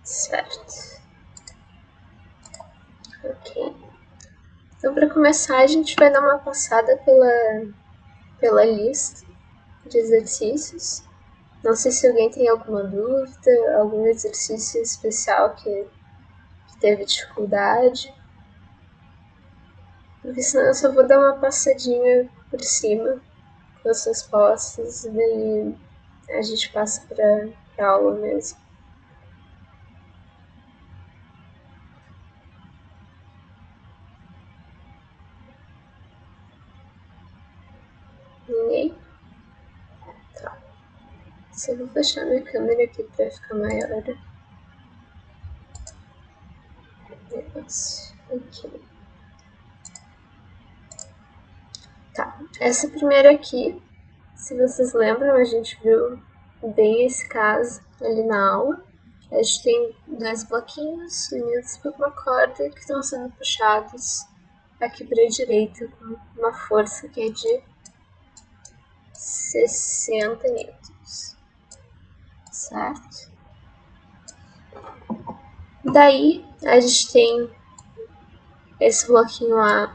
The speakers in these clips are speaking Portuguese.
Certo. Ok. Então, para começar, a gente vai dar uma passada pela lista de exercícios. Não sei se alguém tem alguma dúvida, algum exercício especial que teve dificuldade. Porque senão eu só vou dar uma passadinha por cima com as respostas e daí a gente passa para a aula mesmo. Ninguém? Tá. Só vou fechar minha câmera aqui para ficar maior. Negócio. Ok. Tá. Essa primeira aqui, se vocês lembram, a gente viu bem esse caso ali na aula. A gente tem dois bloquinhos unidos por uma corda que estão sendo puxados aqui para a direita com uma força que é de 60 newtons, certo? Daí a gente tem esse bloquinho A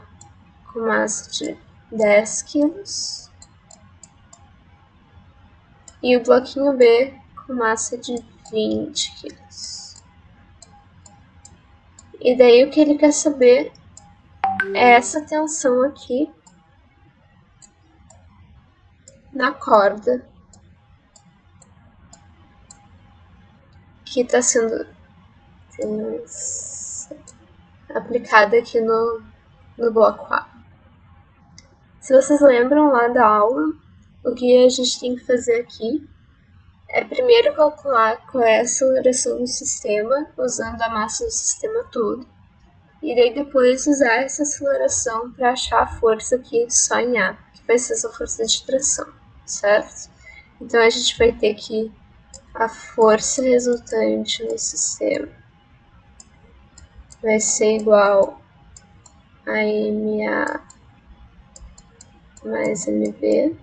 com massa de 10 quilos e o bloquinho B com massa de 20 quilos. E daí o que ele quer saber é essa tensão aqui na corda que está sendo aplicada aqui no bloco A. Se vocês lembram lá da aula, o que a gente tem que fazer aqui é primeiro calcular qual é a aceleração do sistema, usando a massa do sistema todo, e daí depois usar essa aceleração para achar a força aqui só em A, que vai ser essa força de tração, certo? Então a gente vai ter que a força resultante no sistema vai ser igual a MA mais MB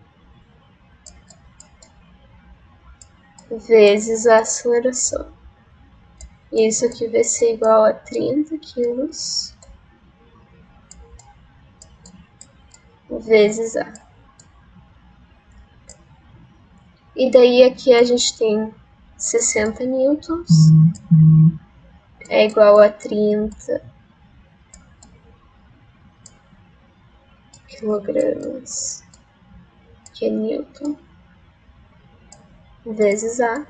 vezes a aceleração. Isso aqui vai ser igual a 30 quilos vezes A. E daí aqui a gente tem 60 newtons, é igual a 30 quilogramas que é newton vezes A.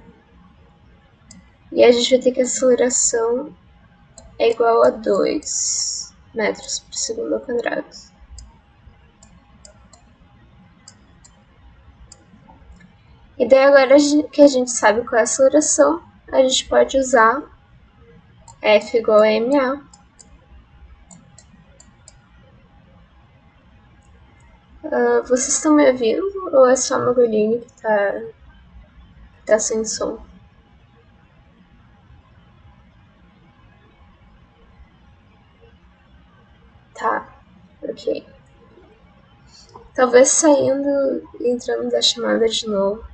E a gente vai ter que a aceleração é igual a 2 metros por segundo ao quadrado. E daí agora que a gente sabe qual é a aceleração, a gente pode usar F igual a MA. Vocês estão me ouvindo ou é só meu olhinho que tá sem som? Tá, ok. Talvez saindo e entrando da chamada de novo,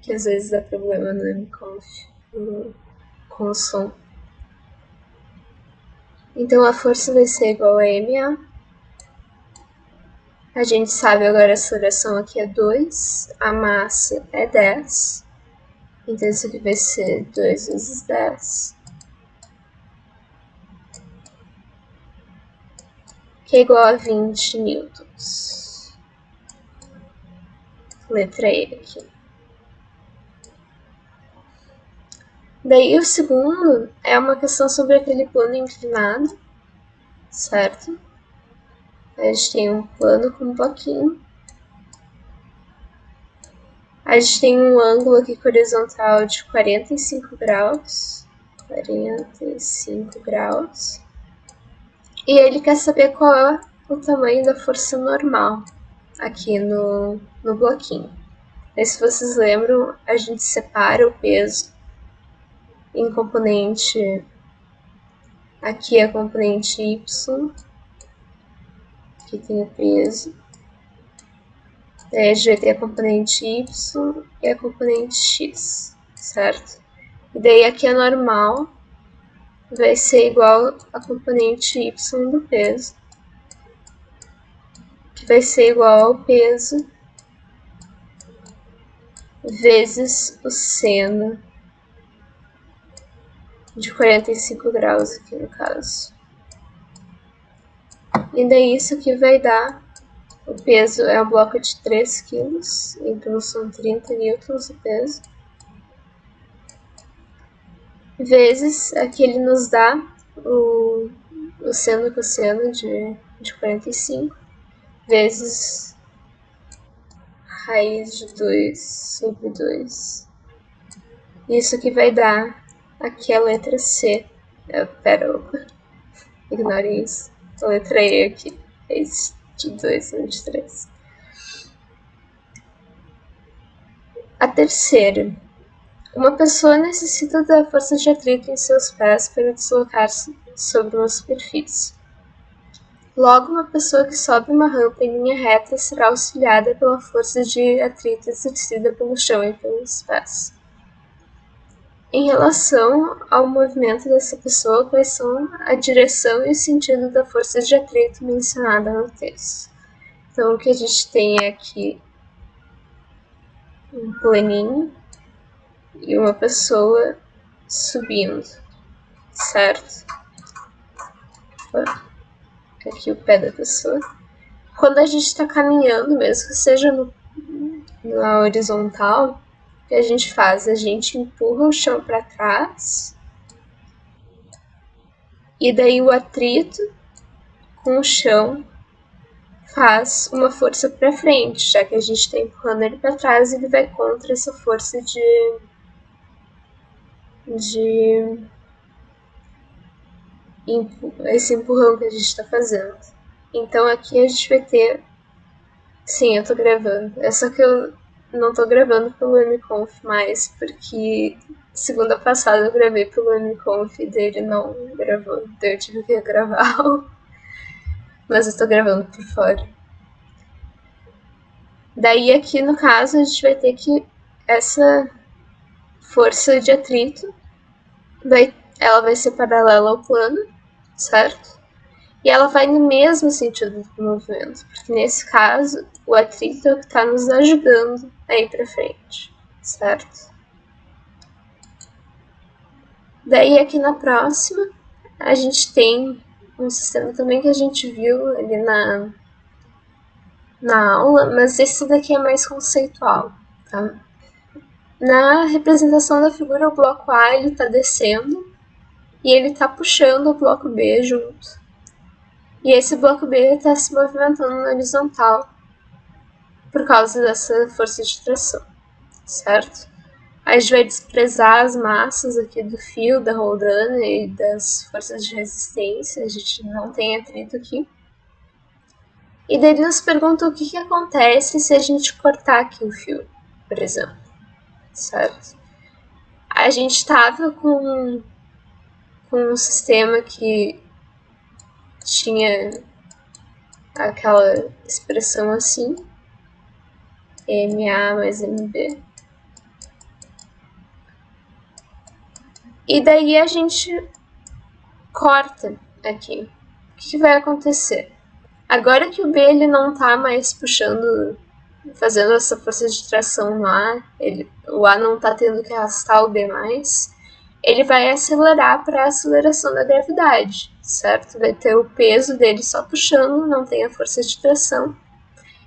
que às vezes dá problema no mconf com o som. Então a força vai ser igual a MA. A gente sabe agora a aceleração aqui é 2, a massa é 10. Então isso aqui vai ser 2 vezes 10. Que é igual a 20 newtons. Letra E aqui. Daí o segundo é uma questão sobre aquele plano inclinado, certo? A gente tem um plano com um bloquinho. A gente tem um ângulo aqui horizontal de 45 graus. 45 graus. E ele quer saber qual é o tamanho da força normal aqui no bloquinho. Aí, se vocês lembram, a gente separa o peso em componente. Aqui é a componente Y, aqui tem o peso. Daí a gente vai ter a componente Y e a componente X, certo? E daí aqui é normal, vai ser igual a componente y do peso, que vai ser igual ao peso vezes o seno de 45 graus aqui no caso. E daí isso aqui vai dar, o peso é um bloco de 3 kg, então são 30 newtons o peso, vezes aqui ele nos dá o seno cosseno de 45, vezes raiz de 2 sobre 2. Isso aqui vai dar aqui a letra C. Opa, ignore isso. A letra E aqui, raiz de 2 sobre 3. A terceira. Uma pessoa necessita da força de atrito em seus pés para deslocar-se sobre uma superfície. Logo, uma pessoa que sobe uma rampa em linha reta será auxiliada pela força de atrito exercida pelo chão e pelos pés. Em relação ao movimento dessa pessoa, quais são a direção e o sentido da força de atrito mencionada no texto? Então, o que a gente tem é aqui um planinho e uma pessoa subindo, certo? Aqui o pé da pessoa. Quando a gente está caminhando, mesmo que seja na horizontal, o que a gente faz? A gente empurra o chão para trás e daí o atrito com o chão faz uma força para frente, já que a gente está empurrando ele para trás, ele vai contra essa força de esse empurrão que a gente está fazendo. Então aqui a gente vai ter... Sim, eu tô gravando. É só que eu não tô gravando pelo MConf mais, porque segunda passada eu gravei pelo MConf e dele não gravou, então eu tive que gravar. Mas eu tô gravando por fora. Daí aqui no caso a gente vai ter que essa força de atrito ela vai ser paralela ao plano, certo? E ela vai no mesmo sentido do movimento, porque nesse caso o atrito é o que está nos ajudando a ir para frente, certo? Daí aqui na próxima a gente tem um sistema também que a gente viu ali na aula, mas esse daqui é mais conceitual, tá? Na representação da figura, o bloco A ele está descendo e ele está puxando o bloco B junto. E esse bloco B está se movimentando na horizontal por causa dessa força de tração, certo? A gente vai desprezar as massas aqui do fio, da roldana e das forças de resistência, a gente não tem atrito aqui. E daí ele nos pergunta o que acontece se a gente cortar aqui o fio, por exemplo, certo? A gente estava com um sistema que tinha aquela expressão assim, MA mais MB. E daí a gente corta aqui. O que vai acontecer? Agora que o B ele não está mais puxando, fazendo essa força de tração no A, o A não está tendo que arrastar o B mais, ele vai acelerar para a aceleração da gravidade, certo? Vai ter o peso dele só puxando, não tem a força de tração.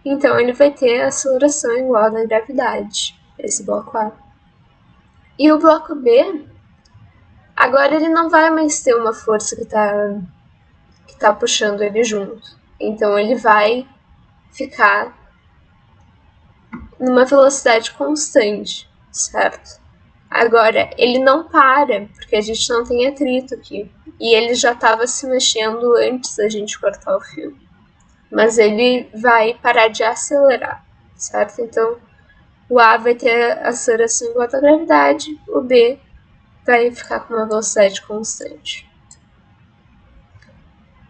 Então ele vai ter a aceleração igual da gravidade, esse bloco A. E o bloco B, agora ele não vai mais ter uma força que tá puxando ele junto. Então ele vai ficar numa velocidade constante, certo? Agora, ele não para, porque a gente não tem atrito aqui. E ele já estava se mexendo antes da gente cortar o fio. Mas ele vai parar de acelerar, certo? Então, o A vai ter a aceleração igual à gravidade, o B vai ficar com uma velocidade constante.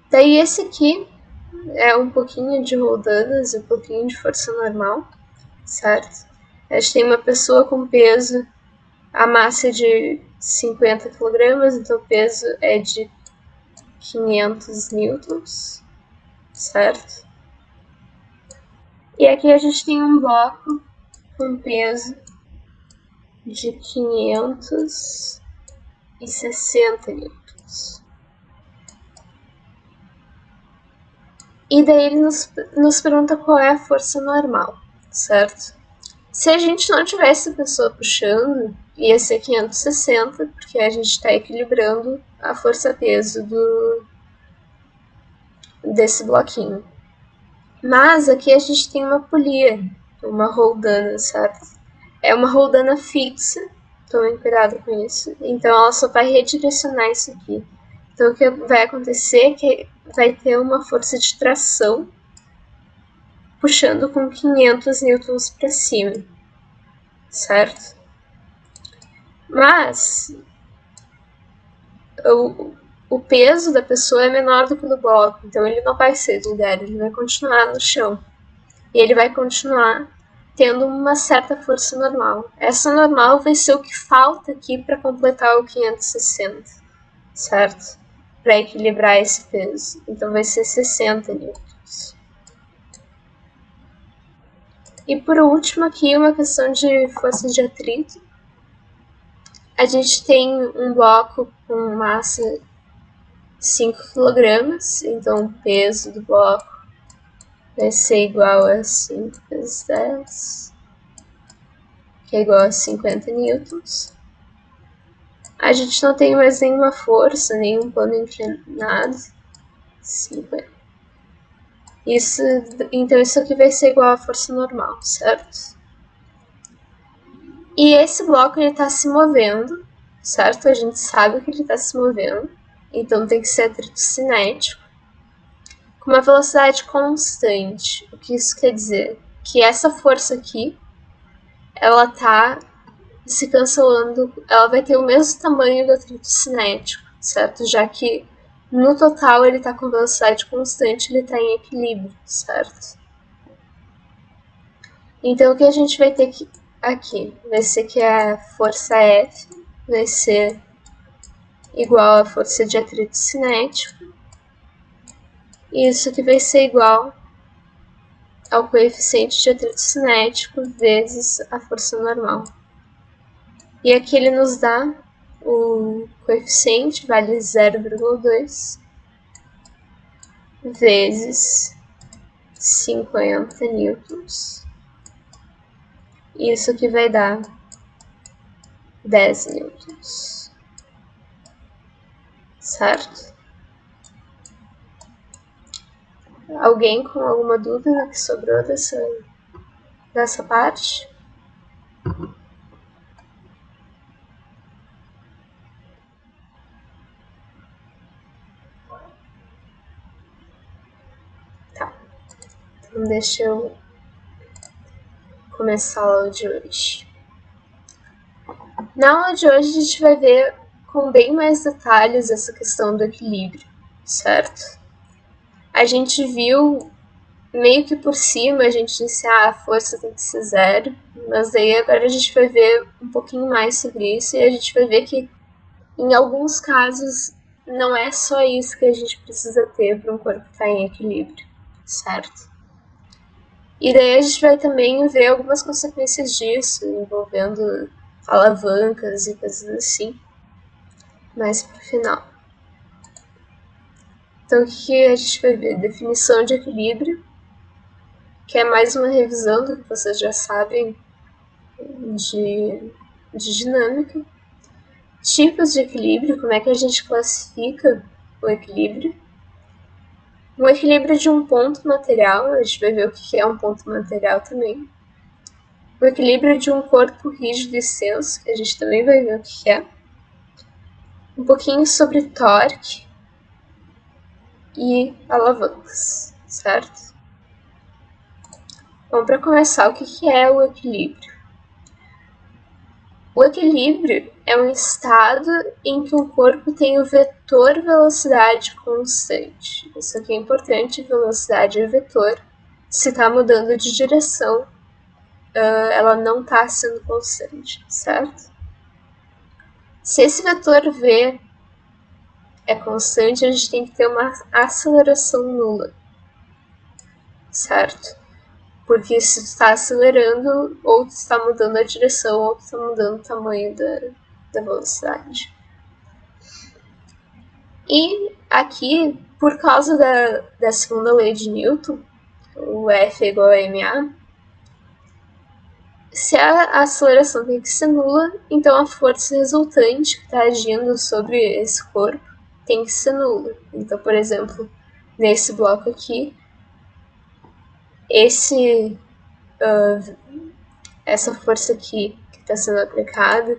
Daí esse aqui é um pouquinho de roldanas e um pouquinho de força normal, certo? A gente tem uma pessoa com peso, a massa de 50 kg, então o peso é de 500 newtons, certo? E aqui a gente tem um bloco com peso de 560 newtons. E daí ele nos pergunta qual é a força normal, certo? Se a gente não tivesse a pessoa puxando, ia ser 560, porque a gente está equilibrando a força-peso desse bloquinho. Mas aqui a gente tem uma polia, uma roldana, certo? É uma roldana fixa, tomem cuidado com isso. Então ela só vai redirecionar isso aqui. Então o que vai acontecer é que vai ter uma força de tração puxando com 500 newtons para cima, certo? Mas o peso da pessoa é menor do que o do bloco, então ele não vai sair do lugar, ele vai continuar no chão. E ele vai continuar tendo uma certa força normal. Essa normal vai ser o que falta aqui para completar o 560, certo? Para equilibrar esse peso. Então vai ser 60 newtons. E por último aqui uma questão de força de atrito. A gente tem um bloco com massa 5 kg, então o peso do bloco vai ser igual a 5 vezes 10, que é igual a 50 newtons. A gente não tem mais nenhuma força, nenhum plano inclinado. 50. Então isso aqui vai ser igual à força normal, certo? E esse bloco ele está se movendo, certo? A gente sabe que ele está se movendo, então tem que ser atrito cinético, com uma velocidade constante. O que isso quer dizer? Que essa força aqui, ela está se cancelando, ela vai ter o mesmo tamanho do atrito cinético, certo? Já que no total ele está com velocidade constante, ele está em equilíbrio, certo? Então o que a gente vai ter aqui vai ser que a força F vai ser igual à força de atrito cinético, e isso aqui vai ser igual ao coeficiente de atrito cinético vezes a força normal. E aqui ele nos dá o coeficiente, vale 0,2 vezes 50 newtons. Isso que vai dar 10 newtons. Certo? Alguém com alguma dúvida que sobrou dessa parte? Tá. Então deixa eu começar a aula de hoje. Na aula de hoje a gente vai ver com bem mais detalhes essa questão do equilíbrio, certo? A gente viu meio que por cima, a gente disse, a força tem que ser 0, mas daí agora a gente vai ver um pouquinho mais sobre isso e a gente vai ver que em alguns casos não é só isso que a gente precisa ter para um corpo estar em equilíbrio, certo? E daí a gente vai também ver algumas consequências disso, envolvendo alavancas e coisas assim, mais pro final. Então o que a gente vai ver? Definição de equilíbrio, que é mais uma revisão do que vocês já sabem de dinâmica. Tipos de equilíbrio, como é que a gente classifica o equilíbrio. O equilíbrio de um ponto material, a gente vai ver o que é um ponto material também. O equilíbrio de um corpo rígido e extenso, que a gente também vai ver o que é. Um pouquinho sobre torque e alavancas, certo? Bom, para começar, o que é o equilíbrio? O equilíbrio é um estado em que o corpo tem o vetor velocidade constante. Isso aqui é importante, velocidade é vetor. Se está mudando de direção, ela não está sendo constante, certo? Se esse vetor v é constante, a gente tem que ter uma aceleração nula, certo? Porque se tu está acelerando, ou tu está mudando a direção, ou tu está mudando o tamanho da velocidade. E aqui, por causa da segunda lei de Newton, o F é igual a ma, se a aceleração tem que ser nula, então a força resultante que está agindo sobre esse corpo tem que ser nula. Então, por exemplo, nesse bloco aqui, essa força aqui que está sendo aplicada,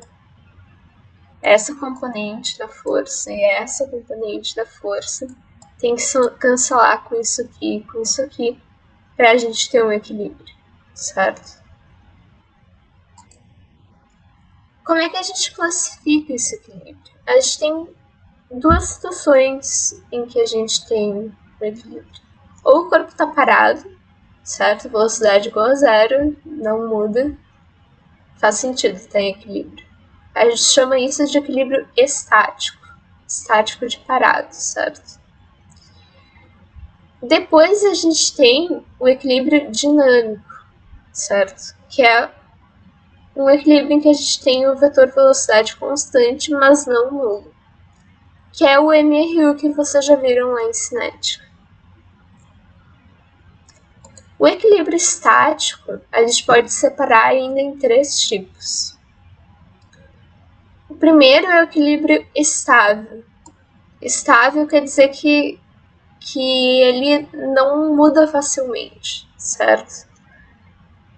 essa componente da força e essa componente da força tem que cancelar com isso aqui e com isso aqui para a gente ter um equilíbrio, certo? Como é que a gente classifica esse equilíbrio? A gente tem duas situações em que a gente tem o equilíbrio. Ou o corpo está parado, certo? Velocidade igual a zero, não muda, faz sentido, tem equilíbrio. A gente chama isso de equilíbrio estático, estático de parado, certo? Depois a gente tem o equilíbrio dinâmico, certo? Que é um equilíbrio em que a gente tem o vetor velocidade constante, mas não nulo, que é o MRU que vocês já viram lá em cinética. O equilíbrio estático a gente pode separar ainda em três tipos. O primeiro é o equilíbrio estável. Estável quer dizer que ele não muda facilmente, certo?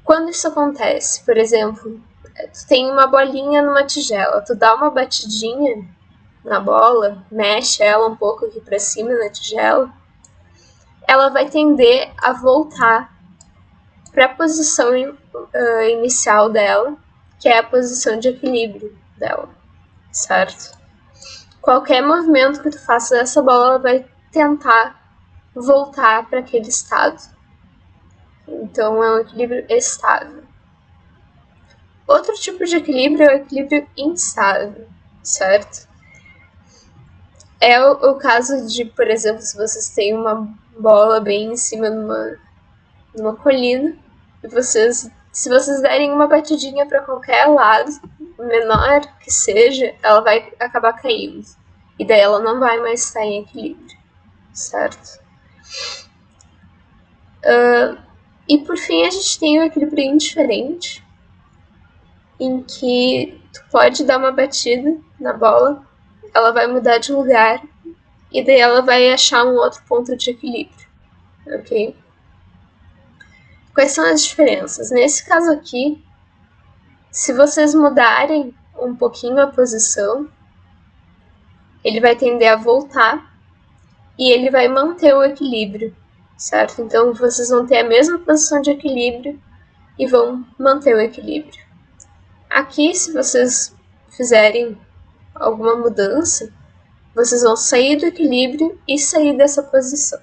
Quando isso acontece, por exemplo, tu tem uma bolinha numa tigela, tu dá uma batidinha na bola, mexe ela um pouco aqui para cima na tigela, ela vai tender a voltar para a posição inicial dela, que é a posição de equilíbrio dela, certo? Qualquer movimento que tu faça dessa bola, ela vai tentar voltar para aquele estado. Então é um equilíbrio estável. Outro tipo de equilíbrio é o equilíbrio instável, certo? É o caso de, por exemplo, se vocês têm uma bola bem em cima numa colina, e se vocês derem uma batidinha para qualquer lado, menor que seja, ela vai acabar caindo. E daí ela não vai mais estar em equilíbrio, certo? E por fim a gente tem o equilíbrio indiferente, em que tu pode dar uma batida na bola, ela vai mudar de lugar e daí ela vai achar um outro ponto de equilíbrio, ok? Quais são as diferenças? Nesse caso aqui, se vocês mudarem um pouquinho a posição, ele vai tender a voltar e ele vai manter o equilíbrio, certo? Então vocês vão ter a mesma posição de equilíbrio e vão manter o equilíbrio. Aqui, se vocês fizerem alguma mudança, vocês vão sair do equilíbrio e sair dessa posição.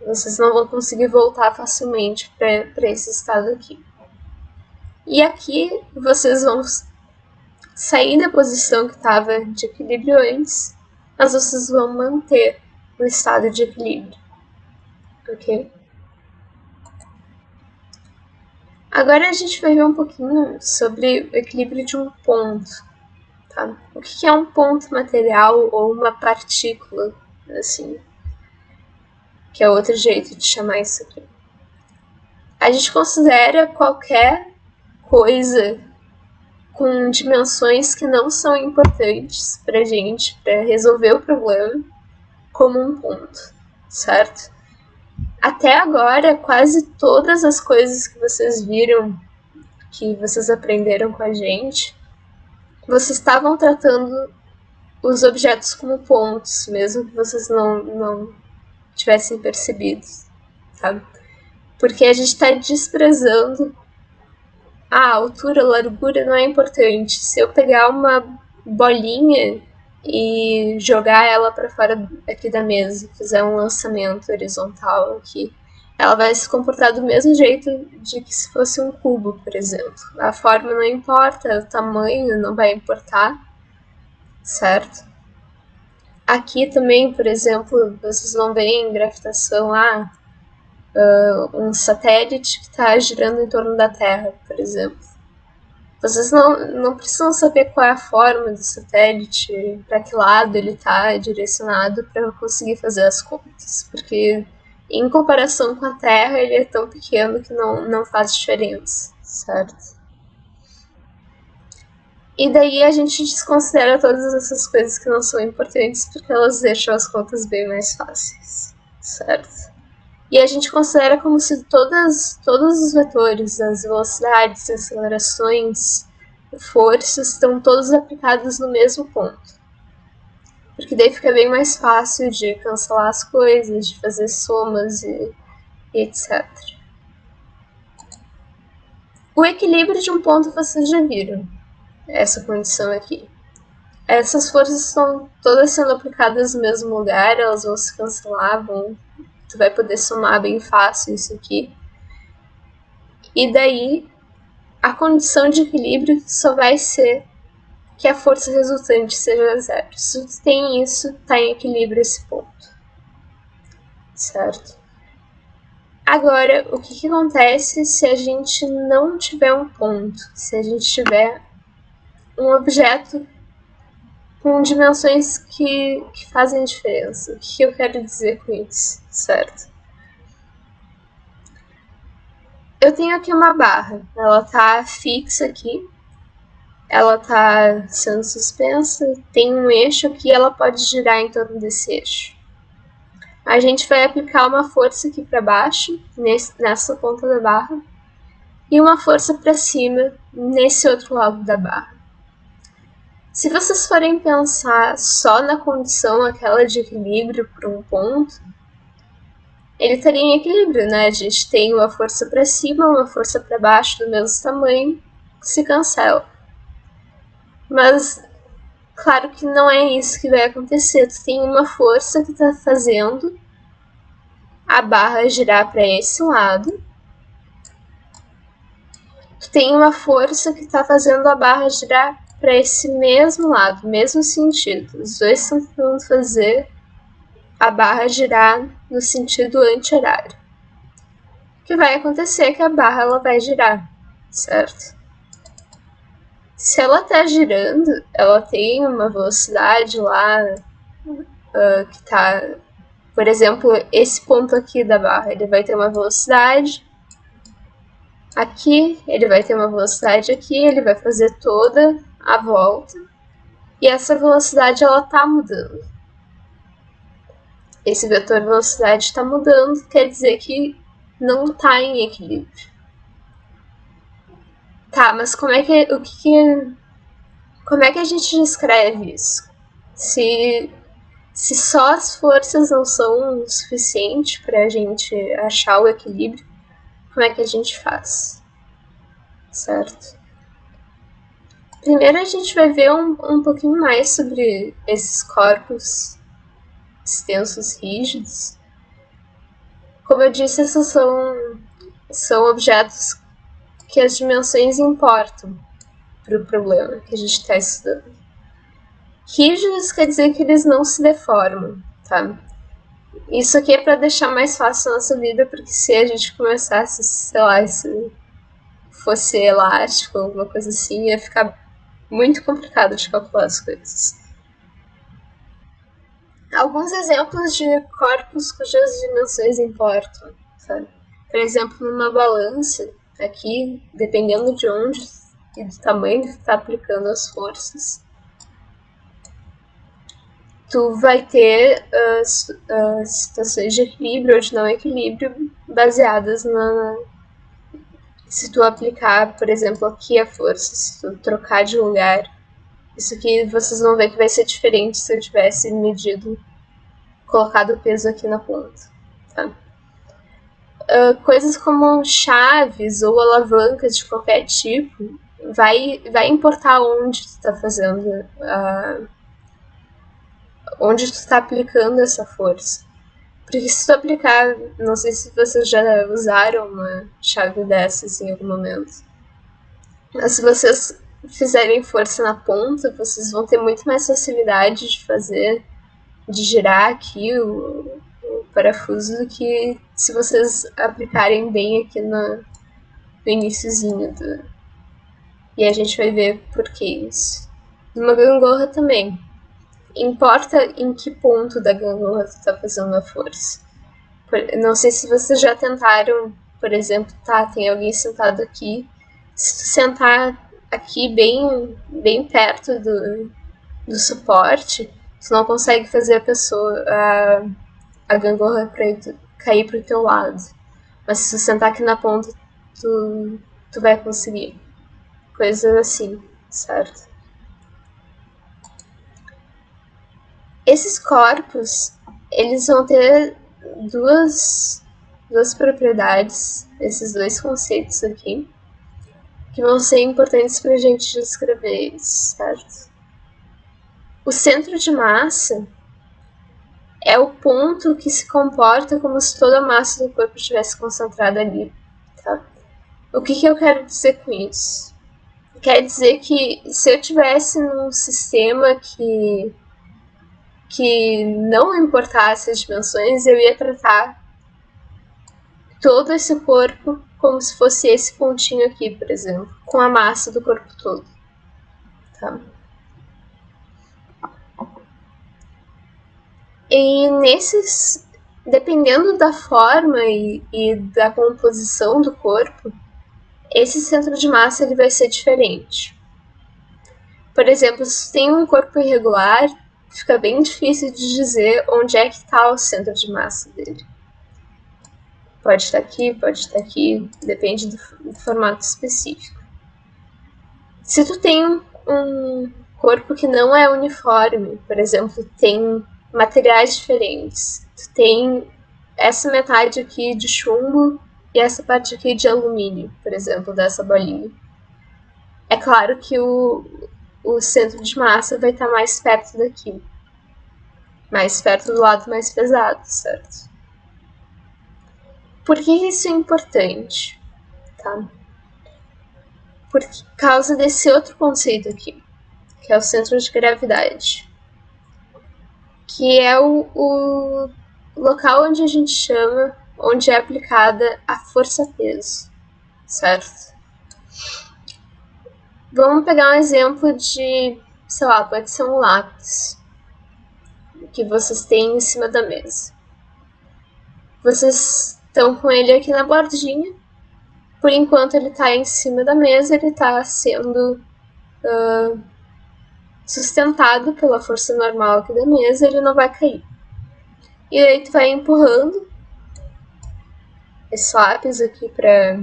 Vocês não vão conseguir voltar facilmente para esse estado aqui. E aqui vocês vão sair da posição que estava de equilíbrio antes, mas vocês vão manter o estado de equilíbrio, ok? Agora a gente vai ver um pouquinho sobre o equilíbrio de um ponto. Tá? O que é um ponto material ou uma partícula, assim, que é outro jeito de chamar isso aqui. A gente considera qualquer coisa com dimensões que não são importantes pra gente, para resolver o problema, como um ponto, certo? Até agora, quase todas as coisas que vocês viram, que vocês aprenderam com a gente, vocês estavam tratando os objetos como pontos, mesmo que vocês não tivessem percebido, sabe? Porque a gente está desprezando a altura, a largura não é importante. Se eu pegar uma bolinha e jogar ela para fora aqui da mesa, fizer um lançamento horizontal aqui, ela vai se comportar do mesmo jeito de que se fosse um cubo, por exemplo. A forma não importa, o tamanho não vai importar, certo? Aqui também, por exemplo, vocês vão ver em gravitação um satélite que está girando em torno da Terra, por exemplo. Vocês não precisam saber qual é a forma do satélite, para que lado ele está direcionado para conseguir fazer as contas, porque em comparação com a Terra ele é tão pequeno que não faz diferença, certo? E daí a gente desconsidera todas essas coisas que não são importantes porque elas deixam as contas bem mais fáceis, certo? E a gente considera como se todos os vetores, as velocidades, as acelerações, forças, estão todos aplicados no mesmo ponto. Porque daí fica bem mais fácil de cancelar as coisas, de fazer somas e etc. O equilíbrio de um ponto vocês já viram, essa condição aqui. Essas forças estão todas sendo aplicadas no mesmo lugar, elas vão se cancelar, tu vai poder somar bem fácil isso aqui. E daí, a condição de equilíbrio só vai ser que a força resultante seja zero. Se tu tem isso, está em equilíbrio esse ponto. Certo? Agora, o que acontece se a gente não tiver um ponto? Se a gente tiver um objeto com dimensões que fazem diferença. O que eu quero dizer com isso, certo? Eu tenho aqui uma barra, ela está fixa aqui, ela está sendo suspensa, tem um eixo aqui, ela pode girar em torno desse eixo. A gente vai aplicar uma força aqui para baixo, nessa ponta da barra, e uma força para cima, nesse outro lado da barra. Se vocês forem pensar só na condição aquela de equilíbrio por um ponto, ele estaria em equilíbrio, né? A gente tem uma força para cima, uma força para baixo do mesmo tamanho, que se cancela. Mas, claro que não é isso que vai acontecer. Tu tem uma força que está fazendo a barra girar para esse lado. Tu tem uma força que está fazendo a barra girar para esse mesmo lado, mesmo sentido. Os dois estão tentando fazer a barra girar no sentido anti-horário. O que vai acontecer é que a barra ela vai girar, certo? Se ela está girando, ela tem uma velocidade lá que está, por exemplo, esse ponto aqui da barra, ele vai ter uma velocidade aqui, ele vai ter uma velocidade aqui, ele vai fazer toda a volta e essa velocidade ela está mudando. Esse vetor velocidade está mudando, quer dizer que não está em equilíbrio. Tá, mas como é que a gente descreve isso? Se só as forças não são suficientes para a gente achar o equilíbrio, como é que a gente faz? Certo? Primeiro a gente vai ver um pouquinho mais sobre esses corpos extensos rígidos. Como eu disse, esses são objetos que as dimensões importam para o problema que a gente está estudando. Rígidos quer dizer que eles não se deformam, tá? Isso aqui é para deixar mais fácil a nossa vida, porque se a gente começasse, sei lá, se fosse elástico, alguma coisa assim, ia ficar muito complicado de calcular as coisas. Alguns exemplos de corpos cujas dimensões importam, sabe? Por exemplo, numa balança, aqui, dependendo de onde e do tamanho que está aplicando as forças, tu vai ter situações de equilíbrio ou de não equilíbrio baseadas se tu aplicar, por exemplo, aqui a força, se tu trocar de lugar. Isso aqui vocês vão ver que vai ser diferente se eu tivesse colocado o peso aqui na ponta. Tá? Coisas como chaves ou alavancas de qualquer tipo, vai importar onde tu está fazendo, onde tu está aplicando essa força. Porque se tu aplicar, não sei se vocês já usaram uma chave dessas em algum momento, mas se vocês fizerem força na ponta, vocês vão ter muito mais facilidade de girar aqui o parafuso do que se vocês aplicarem bem aqui no iniciozinho e a gente vai ver por que isso. Numa gangorra também. Importa em que ponto da gangorra tu tá fazendo a força. Não sei se vocês já tentaram, por exemplo, tem alguém sentado aqui. Se tu sentar aqui bem perto do suporte, tu não consegue fazer a gangorra cair pro teu lado. Mas se tu sentar aqui na ponta, tu vai conseguir. Coisas assim, certo? Esses corpos, eles vão ter duas propriedades, esses dois conceitos aqui, que vão ser importantes para a gente descrever eles, certo? O centro de massa é o ponto que se comporta como se toda a massa do corpo estivesse concentrada ali, tá? O que eu quero dizer com isso? Quer dizer que se eu tivesse num sistema que não importasse as dimensões, eu ia tratar todo esse corpo como se fosse esse pontinho aqui, por exemplo, com a massa do corpo todo. Tá? E dependendo da forma e da composição do corpo, esse centro de massa ele vai ser diferente. Por exemplo, se tem um corpo irregular, fica bem difícil de dizer onde é que está o centro de massa dele. Pode estar aqui, depende do formato específico. Se tu tem um corpo que não é uniforme, por exemplo, tem materiais diferentes, tu tem essa metade aqui de chumbo e essa parte aqui de alumínio, por exemplo, dessa bolinha. É claro que o centro de massa vai estar mais perto daqui. Mais perto do lado mais pesado, certo? Por que isso é importante? Tá? Por causa desse outro conceito aqui, que é o centro de gravidade. Que é o local onde a gente chama, onde é aplicada a força-peso, certo? Vamos pegar um exemplo de, sei lá, pode ser um lápis que vocês têm em cima da mesa. Vocês estão com ele aqui na bordinha. Por enquanto ele está em cima da mesa, ele está sendo sustentado pela força normal aqui da mesa, ele não vai cair. E aí tu vai empurrando esse lápis aqui para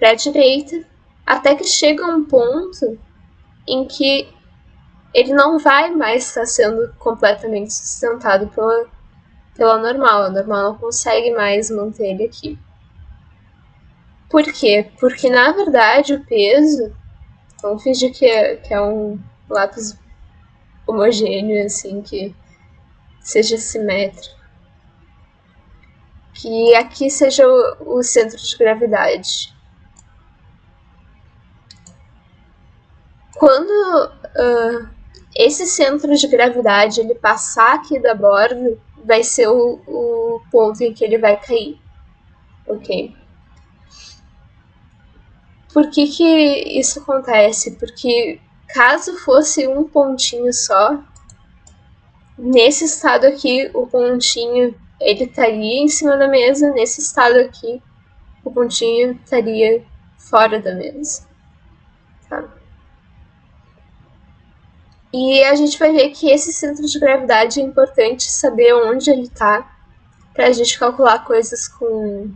a direita, até que chega um ponto em que ele não vai mais estar sendo completamente sustentado pela normal. A normal não consegue mais manter ele aqui. Por quê? Porque, na verdade, o peso... Vamos fingir que é um lápis homogêneo, assim, que seja simétrico. Que aqui seja o centro de gravidade. Quando esse centro de gravidade ele passar aqui da borda, vai ser o ponto em que ele vai cair. Ok? Por que isso acontece? Porque caso fosse um pontinho só, nesse estado aqui, o pontinho ele estaria em cima da mesa, nesse estado aqui, o pontinho estaria fora da mesa. Tá? E a gente vai ver que esse centro de gravidade é importante saber onde ele está para a gente calcular coisas com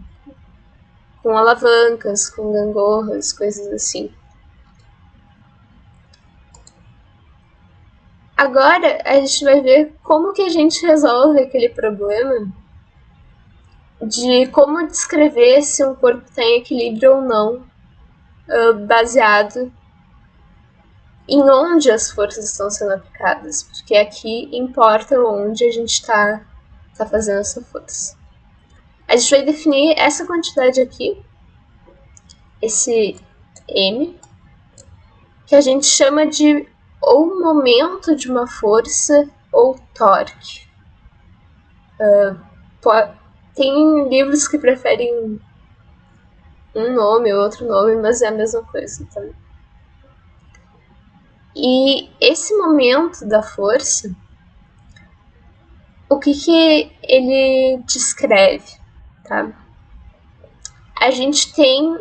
alavancas, com gangorras, coisas assim. Agora a gente vai ver como que a gente resolve aquele problema de como descrever se um corpo está em equilíbrio ou não, baseado em onde as forças estão sendo aplicadas, porque aqui importa onde a gente está fazendo essa força. A gente vai definir essa quantidade aqui, esse M, que a gente chama de ou momento de uma força ou torque. Tem livros que preferem um nome ou outro nome, mas é a mesma coisa também. E esse momento da força, o que ele descreve, tá? A gente tem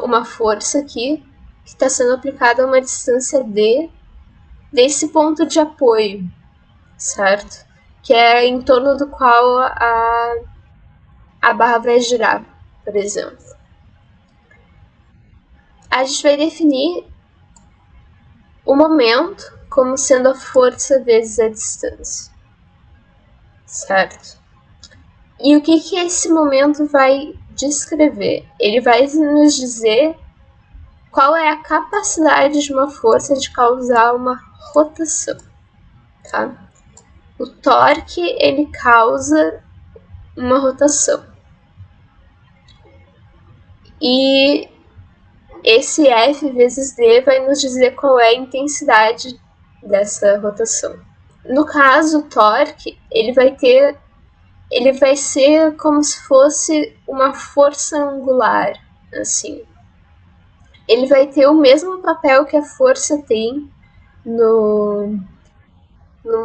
uma força aqui que está sendo aplicada a uma distância d desse ponto de apoio, certo? Que é em torno do qual a barra vai girar, por exemplo. A gente vai definir o momento como sendo a força vezes a distância, certo? E o que esse momento vai descrever? Ele vai nos dizer qual é a capacidade de uma força de causar uma rotação, tá? O torque, ele causa uma rotação. E esse F vezes D vai nos dizer qual é a intensidade dessa rotação. No caso, o torque, ele vai ser como se fosse uma força angular, assim. Ele vai ter o mesmo papel que a força tem no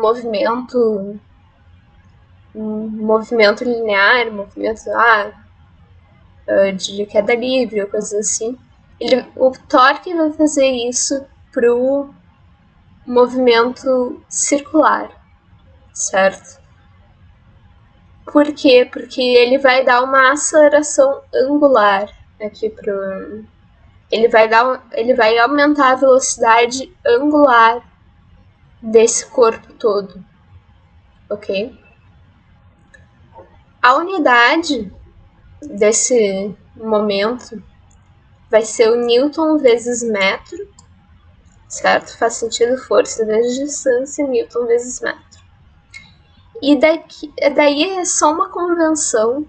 movimento linear, movimento de queda livre ou coisas assim. O torque vai fazer isso pro movimento circular, certo? Por quê? Porque ele vai dar uma aceleração angular aqui pro... Ele vai aumentar a velocidade angular desse corpo todo, ok? A unidade desse momento vai ser o Newton vezes metro, certo? Faz sentido, força vezes distância, Newton vezes metro. E daí é só uma convenção,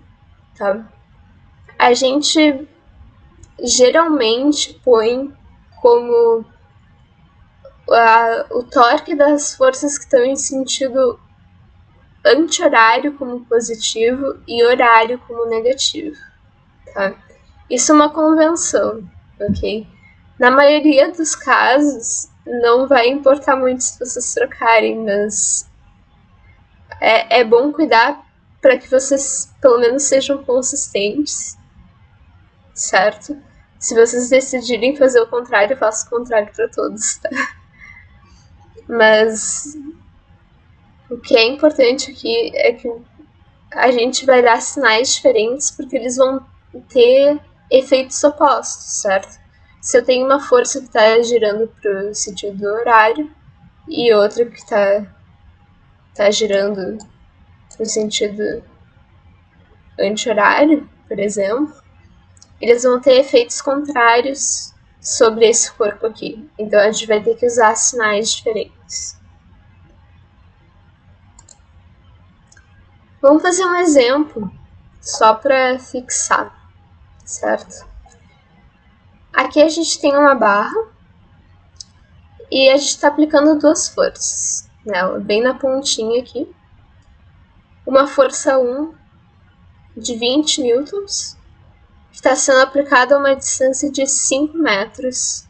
tá? A gente geralmente põe como o torque das forças que estão em sentido anti-horário como positivo e horário como negativo, tá? Isso é uma convenção, ok? Na maioria dos casos, não vai importar muito se vocês trocarem, mas é bom cuidar para que vocês pelo menos sejam consistentes, certo? Se vocês decidirem fazer o contrário, eu faço o contrário para todos, tá? Mas o que é importante aqui é que a gente vai dar sinais diferentes porque eles vão ter efeitos opostos, certo? Se eu tenho uma força que está girando para o sentido do horário e outra que está girando para o sentido anti-horário, por exemplo, eles vão ter efeitos contrários sobre esse corpo aqui. Então a gente vai ter que usar sinais diferentes. Vamos fazer um exemplo só para fixar, certo? Aqui a gente tem uma barra e a gente está aplicando duas forças nela, bem na pontinha aqui. Uma força 1 de 20 newtons, que está sendo aplicada a uma distância de 5 metros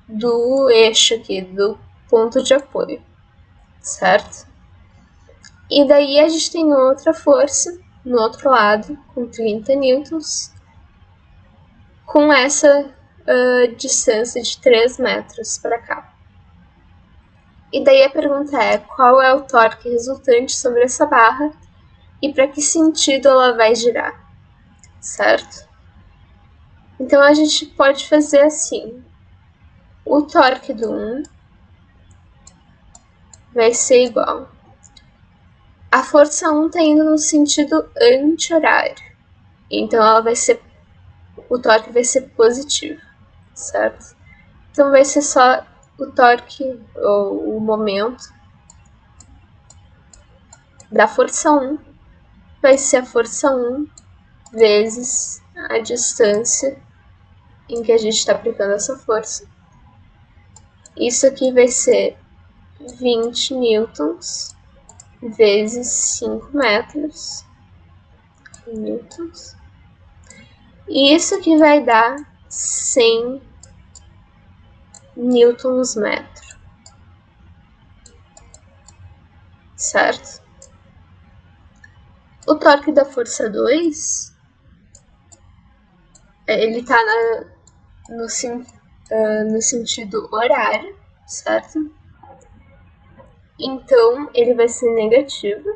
do eixo aqui, do ponto de apoio, certo? E daí a gente tem outra força no outro lado, com 30 newtons, com essa distância de 3 metros para cá. E daí a pergunta é, qual é o torque resultante sobre essa barra e para que sentido ela vai girar, certo? Então a gente pode fazer assim, o torque do 1 vai ser igual. A força 1 está indo no sentido anti-horário, então o torque vai ser positivo, certo? Então vai ser só o torque, ou o momento da força 1, vai ser a força 1 vezes a distância em que a gente está aplicando essa força, Isso aqui vai ser 20 newtons vezes 5 metros. Newtons. E isso aqui vai dar 100 newtons metro. Certo? O torque da força 2, ele está no sentido horário, certo? Então, ele vai ser negativo.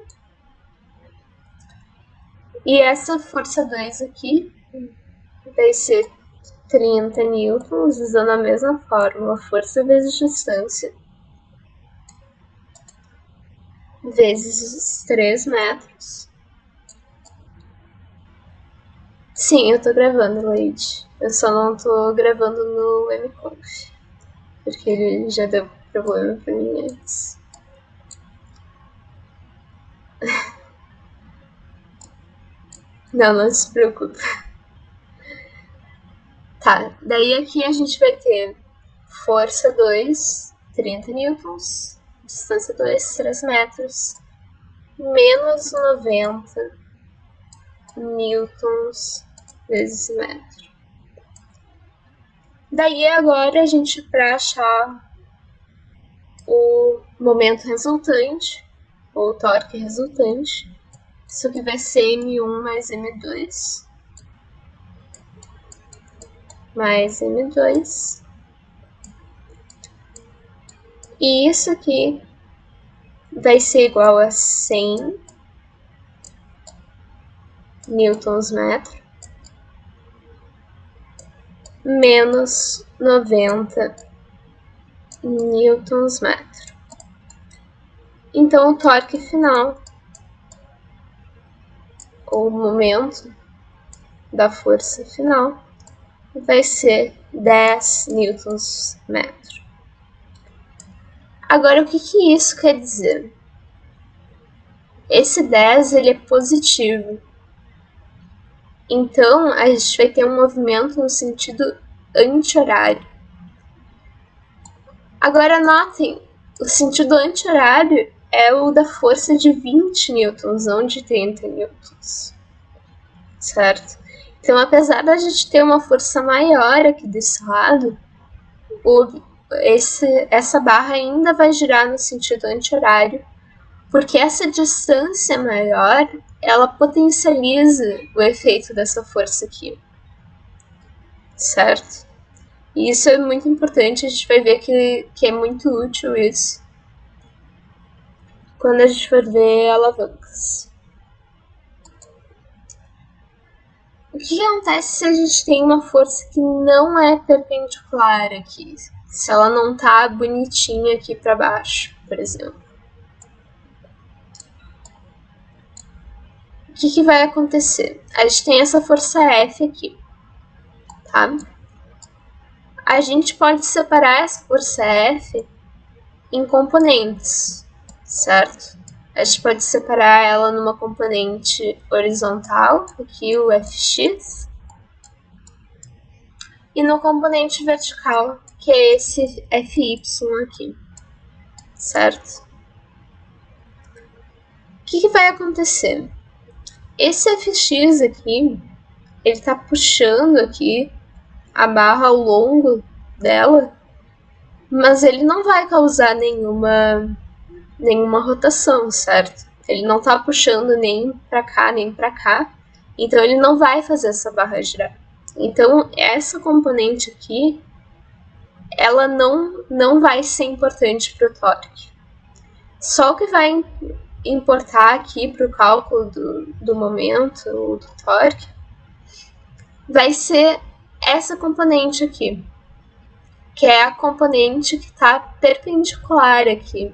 E essa força 2 aqui vai ser 30 newtons, usando a mesma fórmula, força vezes distância, vezes 3 metros. Sim, eu tô gravando, Leide. Eu só não tô gravando no mconf, porque ele já deu problema pra mim antes. Não se preocupe. Tá, daí aqui a gente vai ter força 2, 30 newtons, distância 2, 3 metros, menos 90 newtons vezes metro. Daí agora a gente, para achar o momento resultante, ou torque resultante, isso aqui vai ser M1 mais M2, mais M2. E isso aqui vai ser igual a 100 newtons metro menos 90 newtons metro. Então o torque final, ou o momento da força final, vai ser 10 newtons metro. Agora, o que isso quer dizer? Esse 10 ele é positivo. Então, a gente vai ter um movimento no sentido anti-horário. Agora, notem, o sentido anti-horário é o da força de 20 newtons, não de 30 newtons. Certo? Então, apesar da gente ter uma força maior aqui desse lado, essa barra ainda vai girar no sentido anti-horário, porque essa distância maior, ela potencializa o efeito dessa força aqui. Certo? E isso é muito importante, a gente vai ver que é muito útil isso quando a gente for ver alavancas. O que acontece se a gente tem uma força que não é perpendicular aqui? Se ela não tá bonitinha aqui para baixo, por exemplo. O que vai acontecer? A gente tem essa força F aqui, tá? A gente pode separar essa força F em componentes, certo? A gente pode separar ela numa componente horizontal, aqui o Fx, e no componente vertical, que é esse Fy aqui, certo? O que vai acontecer? Esse Fx aqui, ele tá puxando aqui a barra ao longo dela, mas ele não vai causar nenhuma rotação, certo? Ele não tá puxando nem para cá, nem para cá, então ele não vai fazer essa barra girar. Então, essa componente aqui, ela não vai ser importante para o torque. Só o que vai importar aqui para o cálculo do momento, ou do torque, vai ser essa componente aqui, que é a componente que está perpendicular aqui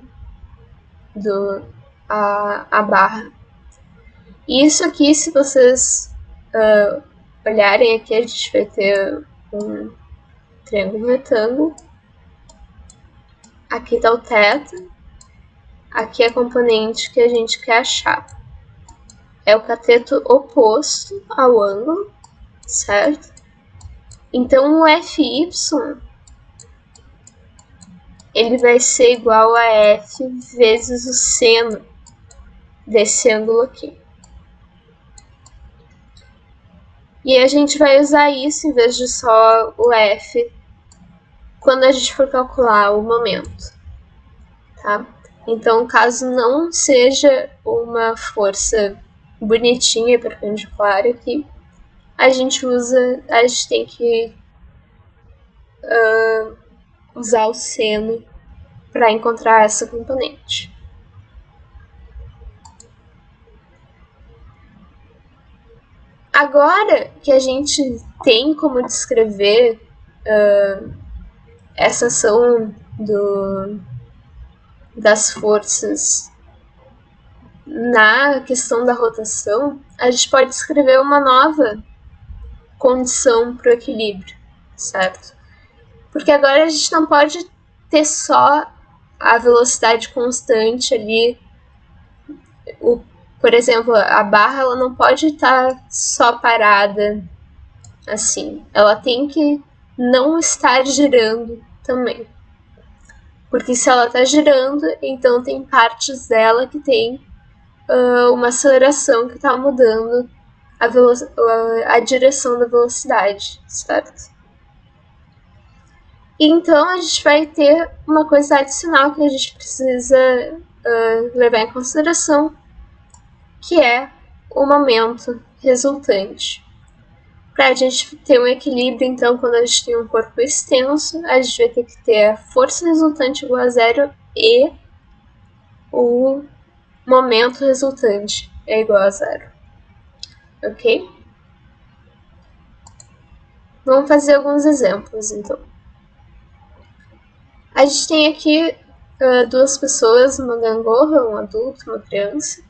a barra. E isso aqui, se vocês olharem aqui, a gente vai ter um triângulo retângulo. Aqui está o teto. Aqui é a componente que a gente quer achar. É o cateto oposto ao ângulo, certo? Então, o Fy ele vai ser igual a F vezes o seno desse ângulo aqui. E a gente vai usar isso em vez de só o F quando a gente for calcular o momento, tá? Então, caso não seja uma força bonitinha e perpendicular aqui, a gente tem que usar o seno para encontrar essa componente. Agora que a gente tem como descrever essa ação das forças na questão da rotação, a gente pode descrever uma nova condição para o equilíbrio, certo? Porque agora a gente não pode ter só a velocidade constante ali. Por exemplo, a barra ela não pode estar só parada assim. Ela tem que não estar girando também. Porque se ela está girando, então tem partes dela que tem uma aceleração que está mudando a direção da velocidade, certo? Então a gente vai ter uma coisa adicional que a gente precisa levar em consideração, que é o momento resultante. Para a gente ter um equilíbrio, então, quando a gente tem um corpo extenso, a gente vai ter que ter a força resultante igual a zero e o momento resultante é igual a zero. Ok? Vamos fazer alguns exemplos, então. A gente tem aqui duas pessoas, uma gangorra, um adulto, uma criança.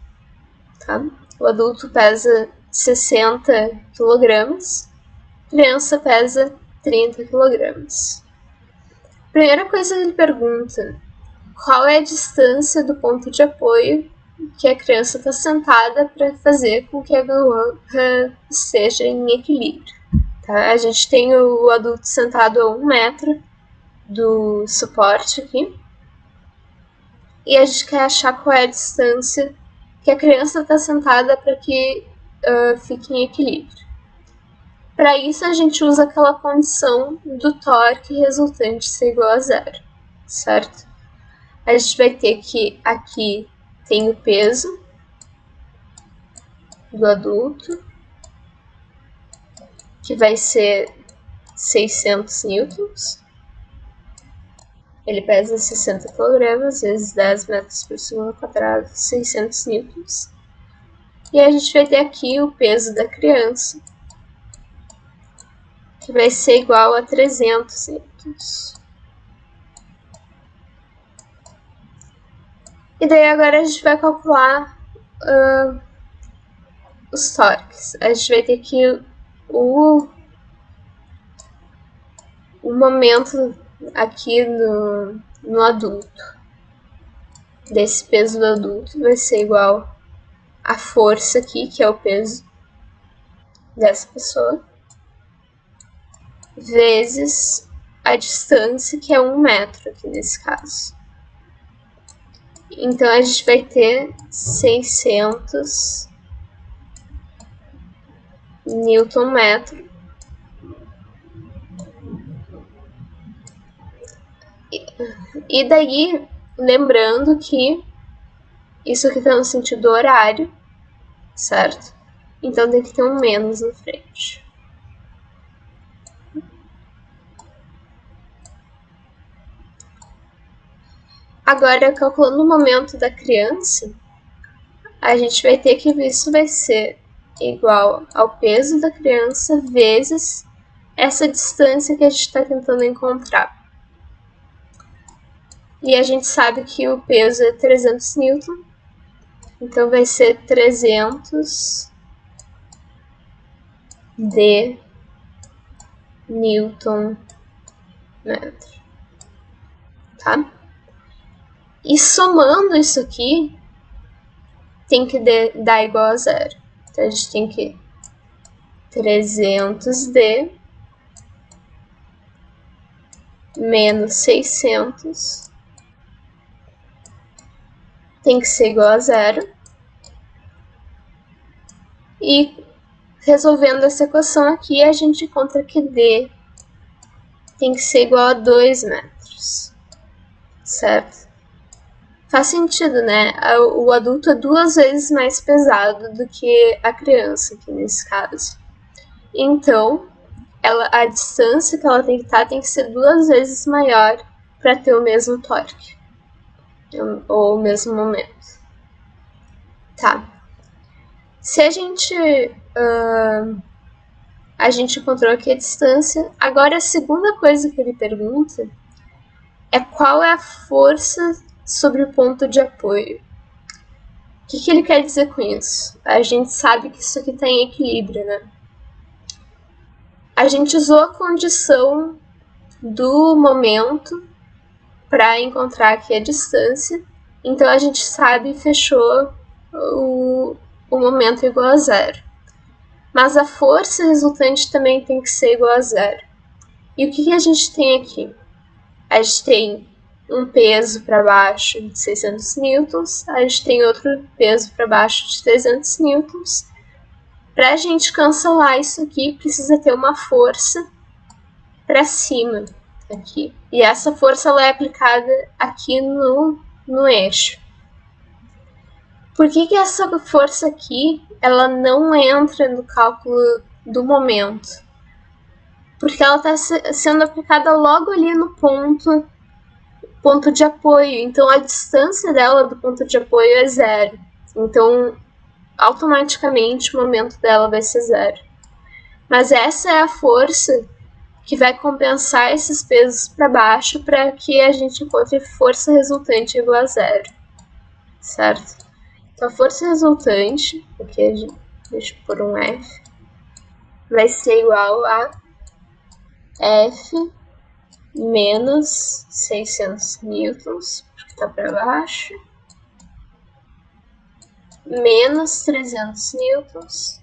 Tá? O adulto pesa 60 kg, a criança pesa 30 kg. Primeira coisa que ele pergunta, qual é a distância do ponto de apoio que a criança está sentada para fazer com que a gangorra esteja em equilíbrio. Tá? A gente tem o adulto sentado a 1 metro do suporte aqui. E a gente quer achar qual é a distância que a criança está sentada para que fique em equilíbrio. Para isso, a gente usa aquela condição do torque resultante ser igual a zero, certo? A gente vai ter que aqui tem o peso do adulto, que vai ser 600 newtons. Ele pesa 60 kg vezes 10 metros por segundo quadrado, 600 newtons. E a gente vai ter aqui o peso da criança, que vai ser igual a 300 newtons. E daí agora a gente vai calcular os torques. A gente vai ter que o momento aqui no adulto, desse peso do adulto, vai ser igual a força aqui, que é o peso dessa pessoa, vezes a distância, que é 1 metro aqui nesse caso. Então a gente vai ter 600 Newton metro. E daí, lembrando que isso aqui está no sentido horário, certo? Então tem que ter um menos na frente. Agora, calculando o momento da criança, a gente vai ter que isso vai ser igual ao peso da criança vezes essa distância que a gente está tentando encontrar. E a gente sabe que o peso é 300 newton, então vai ser 300 de newton metro, tá? E somando isso aqui, tem que dar igual a zero. Então a gente tem que 300D menos 600 tem que ser igual a 0. E resolvendo essa equação aqui, a gente encontra que D tem que ser igual a 2 metros, certo? Faz sentido, né? O adulto é 2 vezes mais pesado do que a criança aqui nesse caso. Então, a distância que ela tem que estar tem que ser 2 vezes maior para ter o mesmo torque, ou o mesmo momento. Tá. Se a gente encontrou aqui a distância, agora a segunda coisa que ele pergunta é qual é a força sobre o ponto de apoio. O que ele quer dizer com isso? A gente sabe que isso aqui está em equilíbrio, né? A gente usou a condição do momento para encontrar aqui a distância, então a gente sabe e fechou o momento igual a 0. Mas a força resultante também tem que ser igual a 0. E o que a gente tem aqui? A gente tem um peso para baixo de 600 newtons, a gente tem outro peso para baixo de 300 newtons. Para a gente cancelar isso aqui, precisa ter uma força para cima aqui. E essa força ela é aplicada aqui no eixo. Por que essa força aqui ela não entra no cálculo do momento? Porque ela está sendo aplicada logo ali no ponto de apoio. Então, a distância dela do ponto de apoio é 0. Então, automaticamente, o momento dela vai ser 0. Mas essa é a força que vai compensar esses pesos para baixo para que a gente encontre força resultante igual a 0. Certo? Então, a força resultante, aqui deixa eu pôr um F, vai ser igual a F menos 600 newtons, porque está para baixo, menos 300 newtons.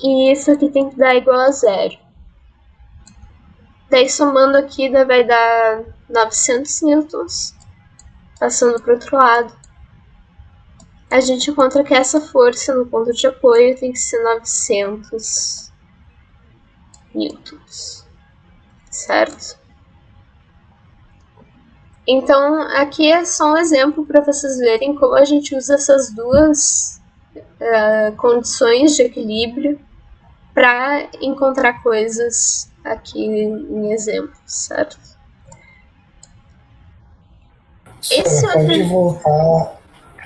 E isso aqui tem que dar igual a 0. Daí, somando aqui, vai dar 900 newtons. Passando para o outro lado, a gente encontra que essa força no ponto de apoio tem que ser 900 newtons, certo? Então, aqui é só um exemplo para vocês verem como a gente usa essas duas condições de equilíbrio para encontrar coisas aqui em exemplos, certo? Esse pode voltar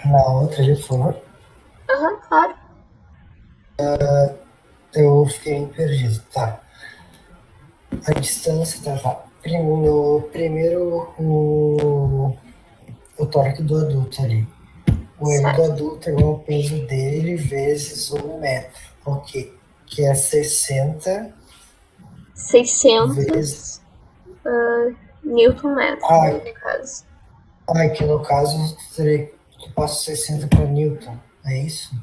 na outra, de favor? Claro. Eu fiquei perdido. Tá. A distância, tá. Primeiro, o torque do adulto ali. O M do adulto é igual ao peso dele vezes 1 metro. Ok. Que é 60 600 Newton metro, no caso. Que no caso tu passa 60 para Newton, é isso?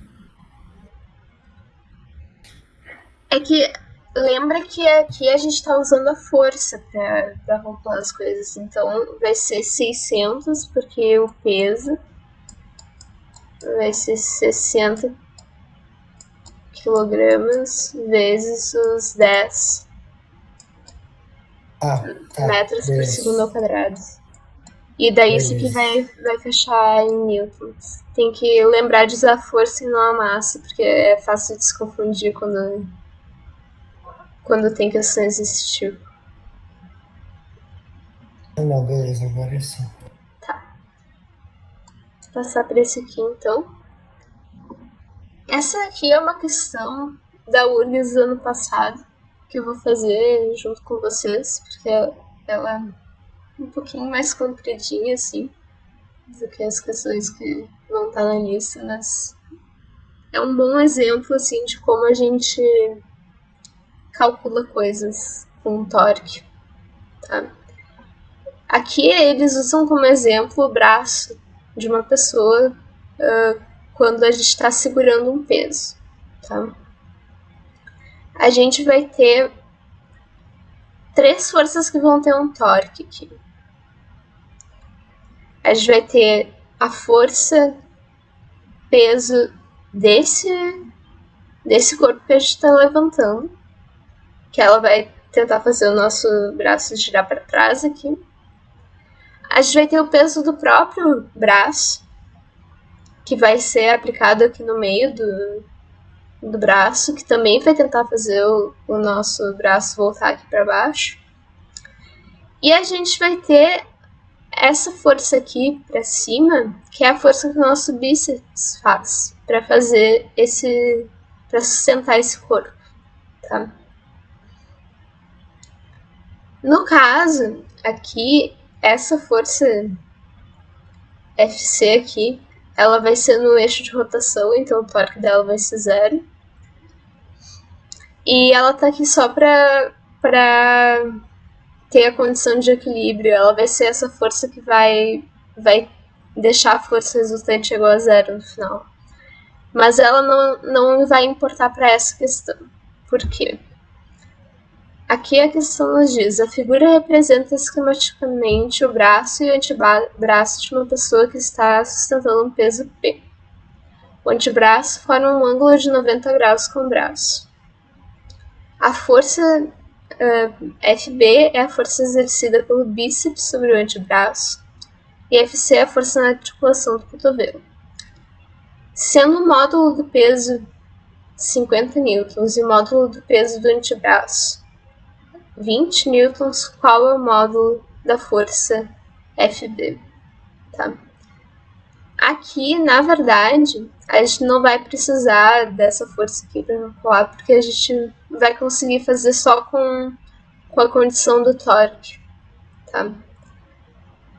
É que lembra que aqui a gente está usando a força para roubar as coisas. Então vai ser 600, porque o peso vai ser 60 quilogramas vezes os 10 metros por segundo ao quadrado. E daí isso aqui vai fechar em newtons. Tem que lembrar de usar a força e não a massa, porque é fácil de se confundir quando tem questões desse tipo. Não, beleza, agora sim. Tá. Vou passar por esse aqui então. Essa aqui é uma questão da URGS do ano passado, que eu vou fazer junto com vocês, porque ela é um pouquinho mais compridinha, assim, do que as questões que vão estar na lista, mas é um bom exemplo, assim, de como a gente calcula coisas com torque, tá? Aqui eles usam como exemplo o braço de uma pessoa quando a gente está segurando um peso, tá? A gente vai ter 3 forças que vão ter um torque aqui. a gente vai ter a força, peso desse corpo que a gente está levantando, que ela vai tentar fazer o nosso braço girar para trás aqui. A gente vai ter o peso do próprio braço, que vai ser aplicado aqui no meio do braço, que também vai tentar fazer o nosso braço voltar aqui para baixo. E a gente vai ter essa força aqui para cima, que é a força que o nosso bíceps faz para fazer para sustentar esse corpo, tá? No caso aqui, essa força FC aqui, ela vai ser no eixo de rotação, então o torque dela vai ser 0. E ela tá aqui só pra ter a condição de equilíbrio. Ela vai ser essa força que vai deixar a força resultante igual a 0 no final. Mas ela não vai importar para essa questão. Por quê? Aqui a questão nos diz: a figura representa esquematicamente o braço e o antebraço de uma pessoa que está sustentando um peso P. O antebraço forma um ângulo de 90 graus com o braço. A força FB é a força exercida pelo bíceps sobre o antebraço e FC é a força na articulação do cotovelo. Sendo o módulo do peso 50 newtons e o módulo do peso do antebraço 20 newtons, qual é o módulo da força FB? Tá? Aqui, na verdade, a gente não vai precisar dessa força aqui para calcular, porque a gente vai conseguir fazer só com a condição do torque, tá?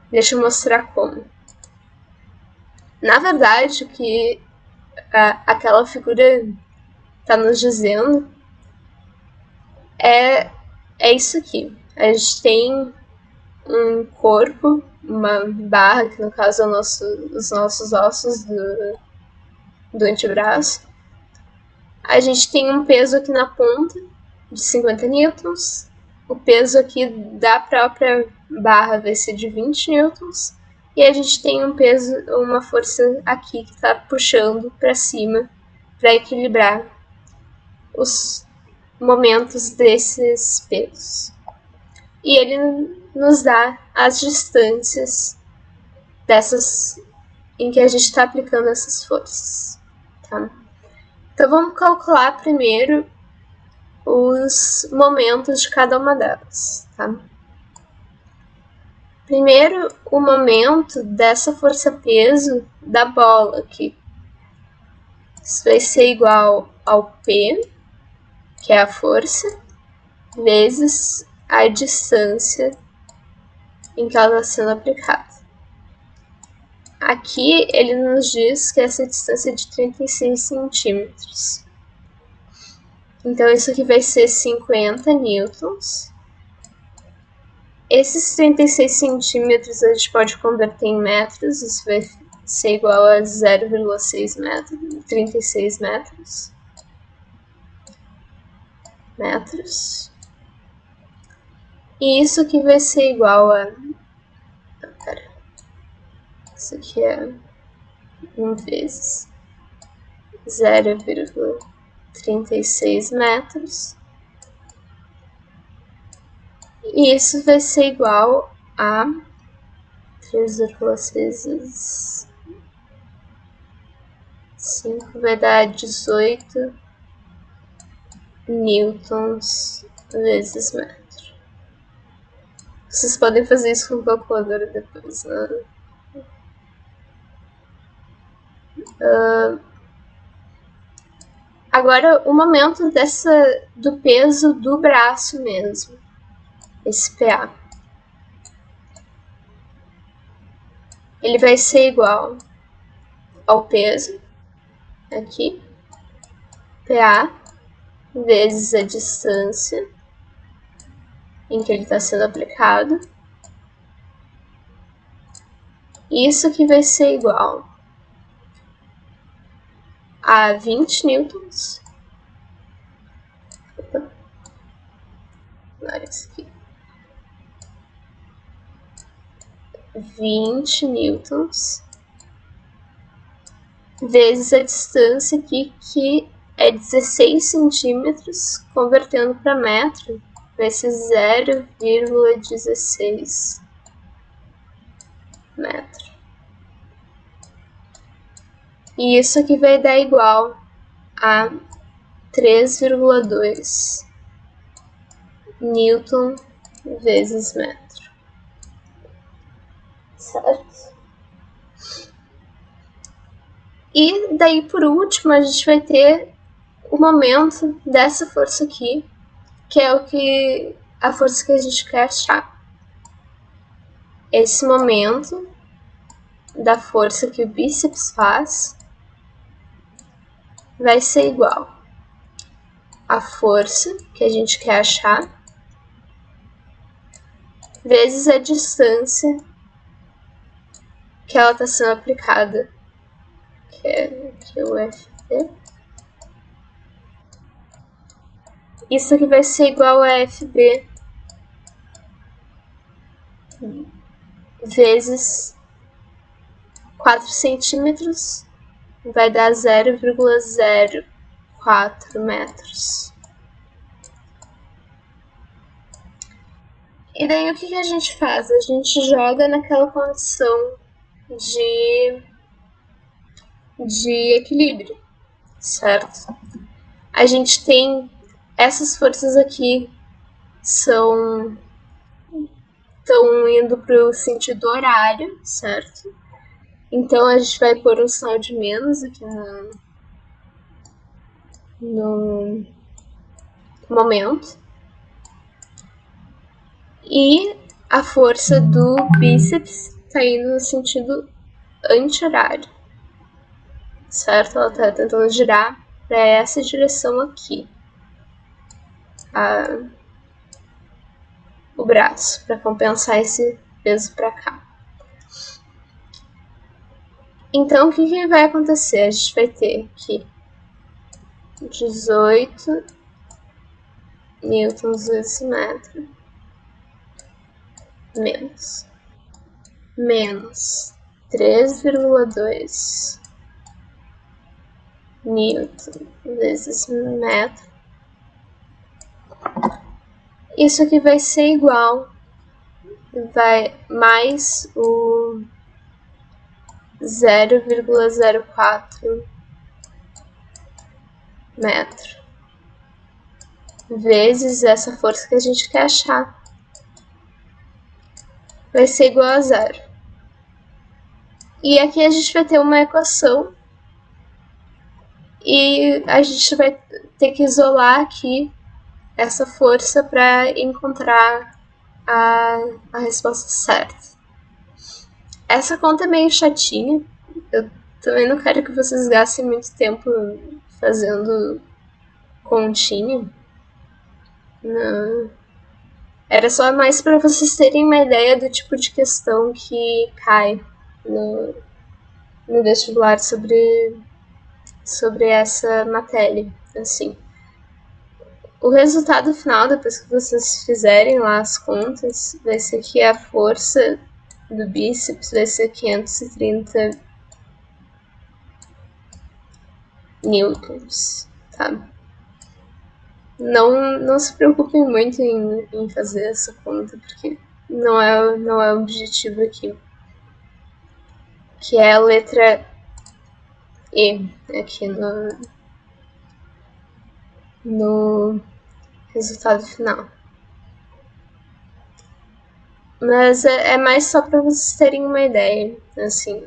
Deixa eu mostrar como. Na verdade, o que aquela figura está nos dizendo é isso aqui. A gente tem um corpo, uma barra, que no caso é os nossos ossos do antebraço. A gente tem um peso aqui na ponta de 50 newtons. O peso aqui da própria barra vai ser de 20 newtons. E a gente tem um peso, uma força aqui que está puxando para cima para equilibrar os momentos desses pesos. E ele nos dá as distâncias dessas em que a gente está aplicando essas forças, tá? Então vamos calcular primeiro os momentos de cada uma delas, tá? Primeiro, o momento dessa força-peso da bola aqui. Isso vai ser igual ao P, que é a força, vezes a distância em que ela está sendo aplicada. Aqui ele nos diz que essa distância é de 36 centímetros. Então isso aqui vai ser 50 newtons. Esses 36 centímetros a gente pode converter em metros, isso vai ser igual a 0,6 metros, 36 metros. E isso aqui vai ser igual a... Isso aqui é 1 vezes 0,36 metros. E isso vai ser igual a 3,6 vezes 5 vai dar 18 newtons vezes metro. Vocês podem fazer isso com calculadora depois, né? Agora, o momento do peso do braço mesmo, esse PA. Ele vai ser igual ao peso, aqui, PA, vezes a distância em que ele está sendo aplicado. Isso aqui vai ser igual a 20 newtons. Olha isso aqui. 20 newtons vezes a distância aqui, que é 16 centímetros, convertendo para metro, vai ser 0,16 metro. E isso aqui vai dar igual a 3,2 newton vezes metro. Certo? E daí, por último, a gente vai ter o momento dessa força aqui, que é a força que a gente quer achar. Esse momento da força que o bíceps faz vai ser igual à força que a gente quer achar vezes a distância que ela está sendo aplicada, que é o FB. Isso aqui vai ser igual a FB vezes 4 centímetros, vai dar 0,04 metros. E daí o que a gente faz? A gente joga naquela condição de equilíbrio, certo? A gente tem essas forças aqui estão indo para o sentido horário, certo? Então a gente vai pôr um sinal de menos aqui no momento. E a força do bíceps está indo no sentido anti-horário, certo? Ela está tentando girar para essa direção aqui, o braço, para compensar esse peso para cá. Então, o que vai acontecer? A gente vai ter aqui 18 newtons esse metro menos 3,2 newton vezes metro. Isso aqui vai ser igual, vai mais o 0,04 metro vezes essa força que a gente quer achar. Vai ser igual a zero. E aqui a gente vai ter uma equação e a gente vai ter que isolar aqui essa força para encontrar a resposta certa. Essa conta é meio chatinha. Eu também não quero que vocês gastem muito tempo fazendo continha. Não. Era só mais para vocês terem uma ideia do tipo de questão que cai no vestibular sobre essa matéria, assim. O resultado final, depois que vocês fizerem lá as contas, vai ser que a força do bíceps vai ser 530 newtons, tá? Não se preocupem muito em fazer essa conta, porque não é o objetivo aqui. Que é a letra E aqui no resultado final. Mas é mais só para vocês terem uma ideia, assim.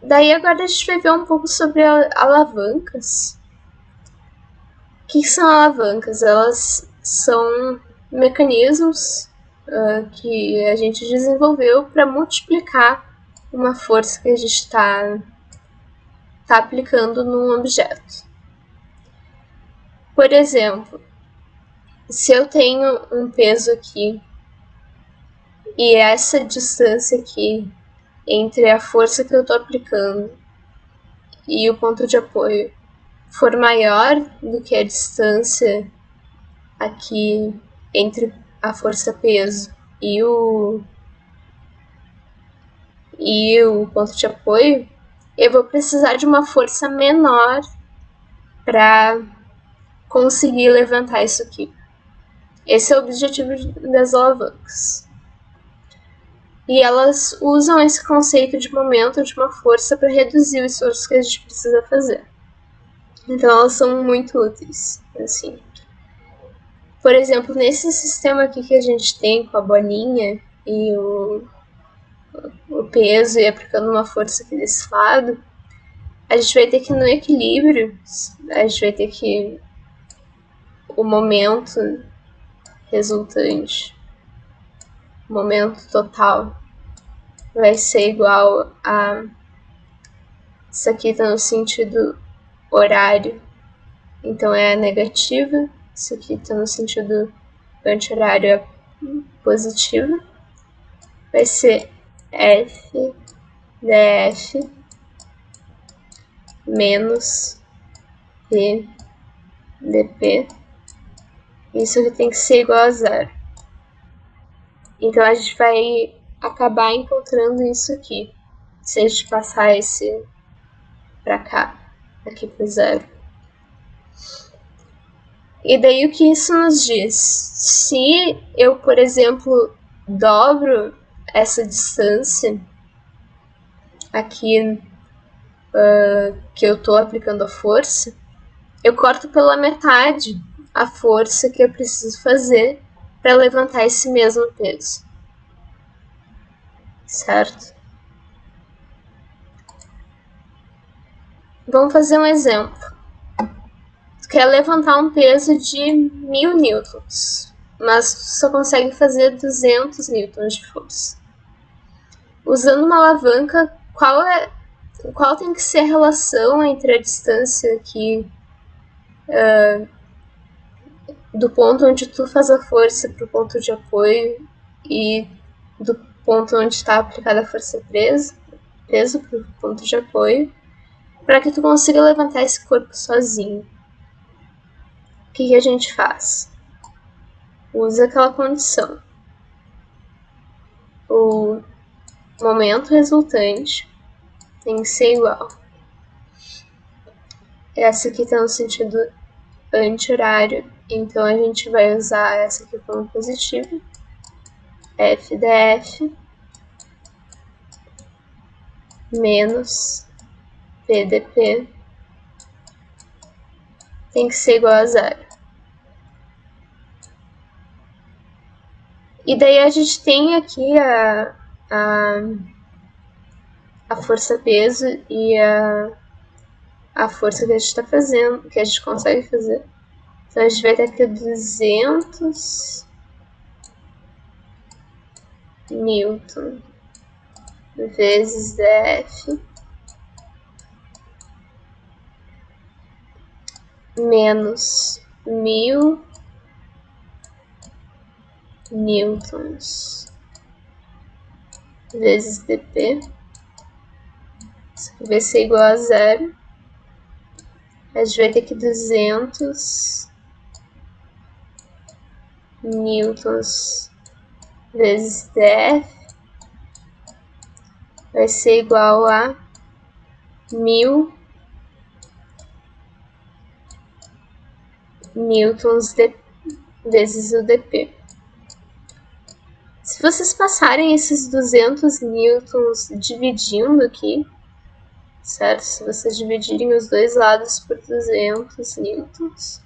Daí agora a gente vai ver um pouco sobre alavancas. O que são alavancas? Elas são mecanismos que a gente desenvolveu para multiplicar uma força que a gente está aplicando num objeto. Por exemplo, se eu tenho um peso aqui e essa distância aqui entre a força que eu estou aplicando e o ponto de apoio for maior do que a distância aqui entre a força-peso e o ponto de apoio, eu vou precisar de uma força menor para conseguir levantar isso aqui. Esse é o objetivo das alavancas. E elas usam esse conceito de momento de uma força para reduzir o esforço que a gente precisa fazer. Então elas são muito úteis, assim. Por exemplo, nesse sistema aqui que a gente tem com a bolinha e o peso e aplicando uma força aqui desse lado, a gente vai ter que no equilíbrio, a gente vai ter que o momento resultante, o momento total, vai ser igual a isso aqui está no sentido horário, então é a negativa, isso aqui está no sentido anti-horário é positivo, vai ser F df menos P dp, isso aqui tem que ser igual a zero. Então a gente vai acabar encontrando isso aqui, se a gente passar esse para cá, aqui para zero. E daí o que isso nos diz? Se eu, por exemplo, dobro essa distância aqui que eu estou aplicando a força, eu corto pela metade a força que eu preciso fazer para levantar esse mesmo peso. Certo? Vamos fazer um exemplo. Tu quer levantar um peso de 1000 newtons, mas tu só consegue fazer 200 newtons de força. Usando uma alavanca, qual tem que ser a relação entre a distância aqui do ponto onde tu faz a força para o ponto de apoio e do ponto onde está aplicada a força peso para o ponto de apoio, para que tu consiga levantar esse corpo sozinho? O que a gente faz? Usa aquela condição. O momento resultante tem que ser igual. Essa aqui está no sentido anti-horário, então a gente vai usar essa aqui como positiva. F df menos P dp tem que ser igual a zero. E daí a gente tem aqui a força-peso e a força que a gente está fazendo, que a gente consegue fazer. Então a gente vai ter aqui 200 newton vezes df menos 1000 newtons vezes dp. Isso aqui vai ser igual a zero. A gente vai ter que 200 newtons vezes df vai ser igual a 1000 newtons vezes o dp. Se vocês passarem esses 200 newtons dividindo aqui, certo? Se vocês dividirem os dois lados por 200 newtons,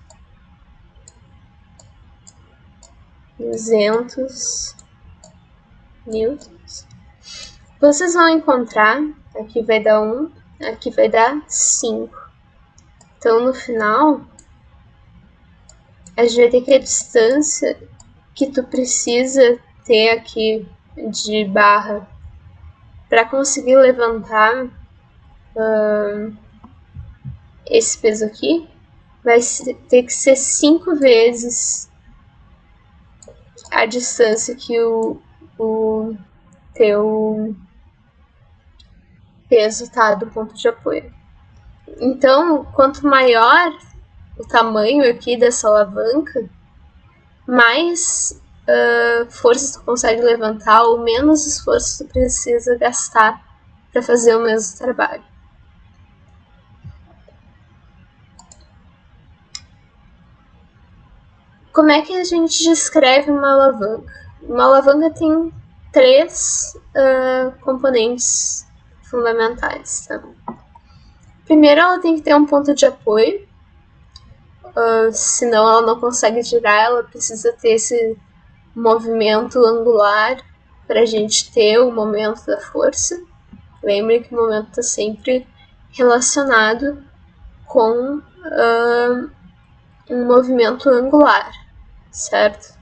200 newtons, vocês vão encontrar, aqui vai dar 1, aqui vai dar 5. Então, no final, a gente vai ter que a distância que tu precisa ter aqui de barra para conseguir levantar esse peso aqui, vai ter que ser 5 vezes a distância que o teu peso tá do ponto de apoio. Então, quanto maior o tamanho aqui dessa alavanca, mais força tu consegue levantar ou menos esforço tu precisa gastar para fazer o mesmo trabalho. Como é que a gente descreve uma alavanca? Uma alavanca tem 3 componentes fundamentais. Tá? Primeiro, ela tem que ter um ponto de apoio, senão ela não consegue girar, ela precisa ter esse movimento angular para a gente ter o momento da força. Lembre que o momento está sempre relacionado com um movimento angular, certo?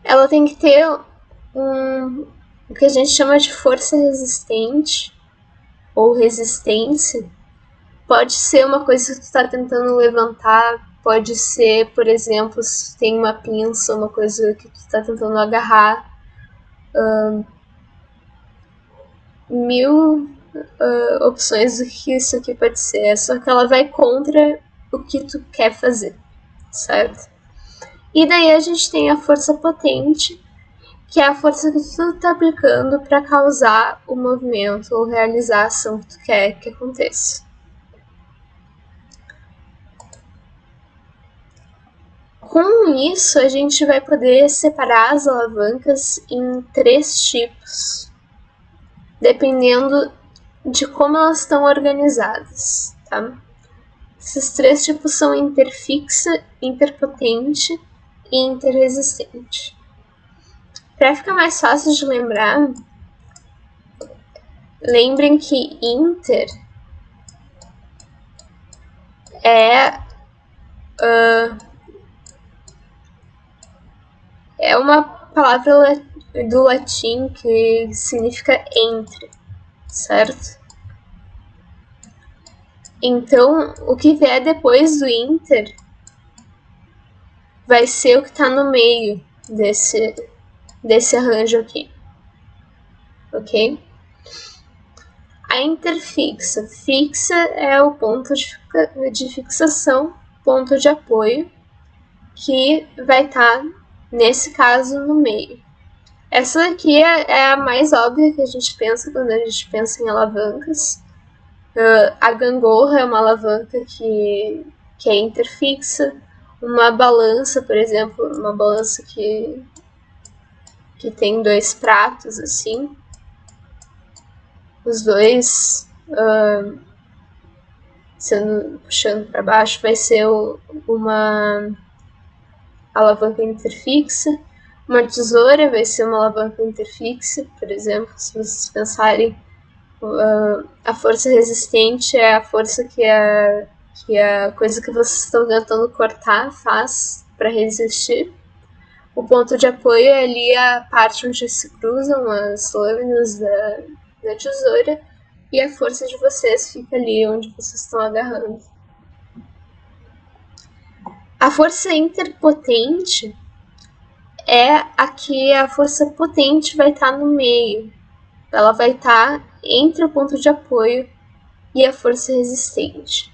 Ela tem que ter o que a gente chama de força resistente ou resistência. Pode ser uma coisa que tu está tentando levantar, pode ser, por exemplo, se tem uma pinça, uma coisa que tu está tentando agarrar. Mil opções do que isso aqui pode ser, só que ela vai contra o que tu quer fazer, certo? E daí a gente tem a força potente, que é a força que tu tá aplicando para causar o movimento ou realizar a ação que tu quer que aconteça. Com isso, a gente vai poder separar as alavancas em 3 tipos, dependendo de como elas estão organizadas, tá? Esses 3 tipos são interfixa, interpotente e interresistente. Para ficar mais fácil de lembrar, lembrem que inter é uma palavra do latim que significa entre, certo? Então, o que vier depois do inter vai ser o que está no meio desse arranjo aqui, ok? A interfixa. Fixa é o ponto de fixação, ponto de apoio, que vai estar, nesse caso, no meio. Essa daqui é a mais óbvia que a gente pensa quando a gente pensa em alavancas. A gangorra é uma alavanca que é interfixa. Uma balança, por exemplo, uma balança que tem 2 pratos, assim. Os dois puxando para baixo vai ser uma alavanca interfixa. Uma tesoura vai ser uma alavanca interfixa, por exemplo, se vocês pensarem, a força resistente é a força que a coisa que vocês estão tentando cortar faz para resistir. O ponto de apoio é ali a parte onde se cruzam as lâminas da tesoura, e a força de vocês fica ali onde vocês estão agarrando. A força interpotente é a que a força potente vai estar no meio. Ela vai estar entre o ponto de apoio e a força resistente.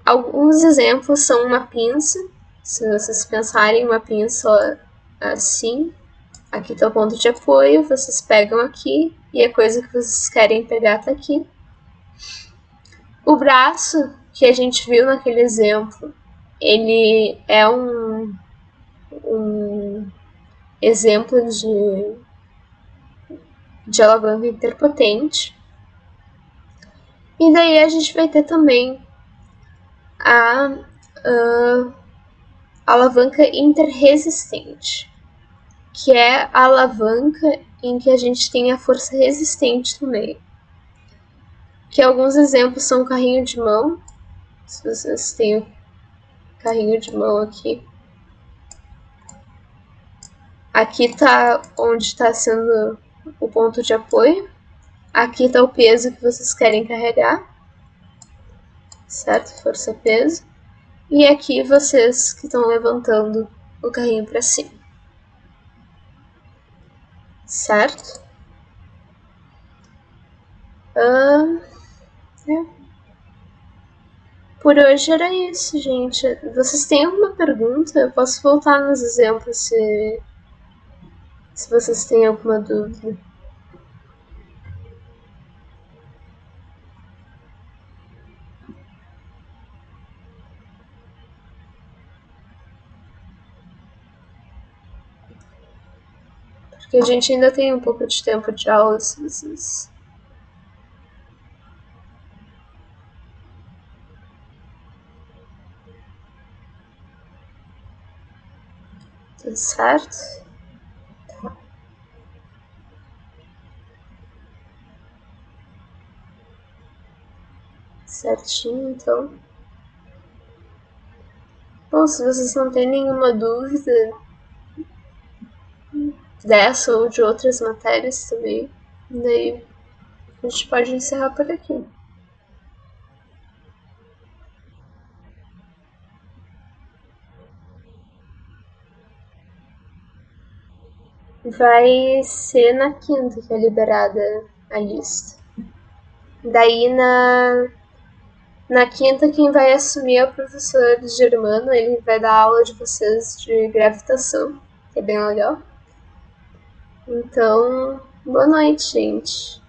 Alguns exemplos são uma pinça. Se vocês pensarem uma pinça assim, aqui está o ponto de apoio, vocês pegam aqui e a coisa que vocês querem pegar está aqui. O braço que a gente viu naquele exemplo, ele é um exemplo de alavanca interpotente. E daí a gente vai ter também a alavanca interresistente, que é a alavanca em que a gente tem a força resistente no meio. Que alguns exemplos são o carrinho de mão. Se vocês têm o carrinho de mão aqui. Aqui está onde está sendo o ponto de apoio. Aqui está o peso que vocês querem carregar. Certo? Força-peso. E aqui vocês que estão levantando o carrinho para cima. Certo? Por hoje era isso, gente. Vocês têm alguma pergunta? Eu posso voltar nos exemplos se vocês têm alguma dúvida. Porque a gente ainda tem um pouco de tempo de aula, se vocês. Tudo certo? Tá. Certinho, então. Bom, se vocês não têm nenhuma dúvida dessa ou de outras matérias também, daí a gente pode encerrar por aqui. Vai ser na quinta que é liberada a lista. Daí na quinta quem vai assumir é o professor Germano, ele vai dar aula de vocês de gravitação, que é bem legal. Então, boa noite, gente.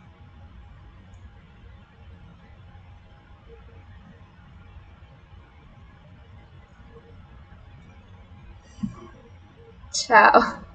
Tchau.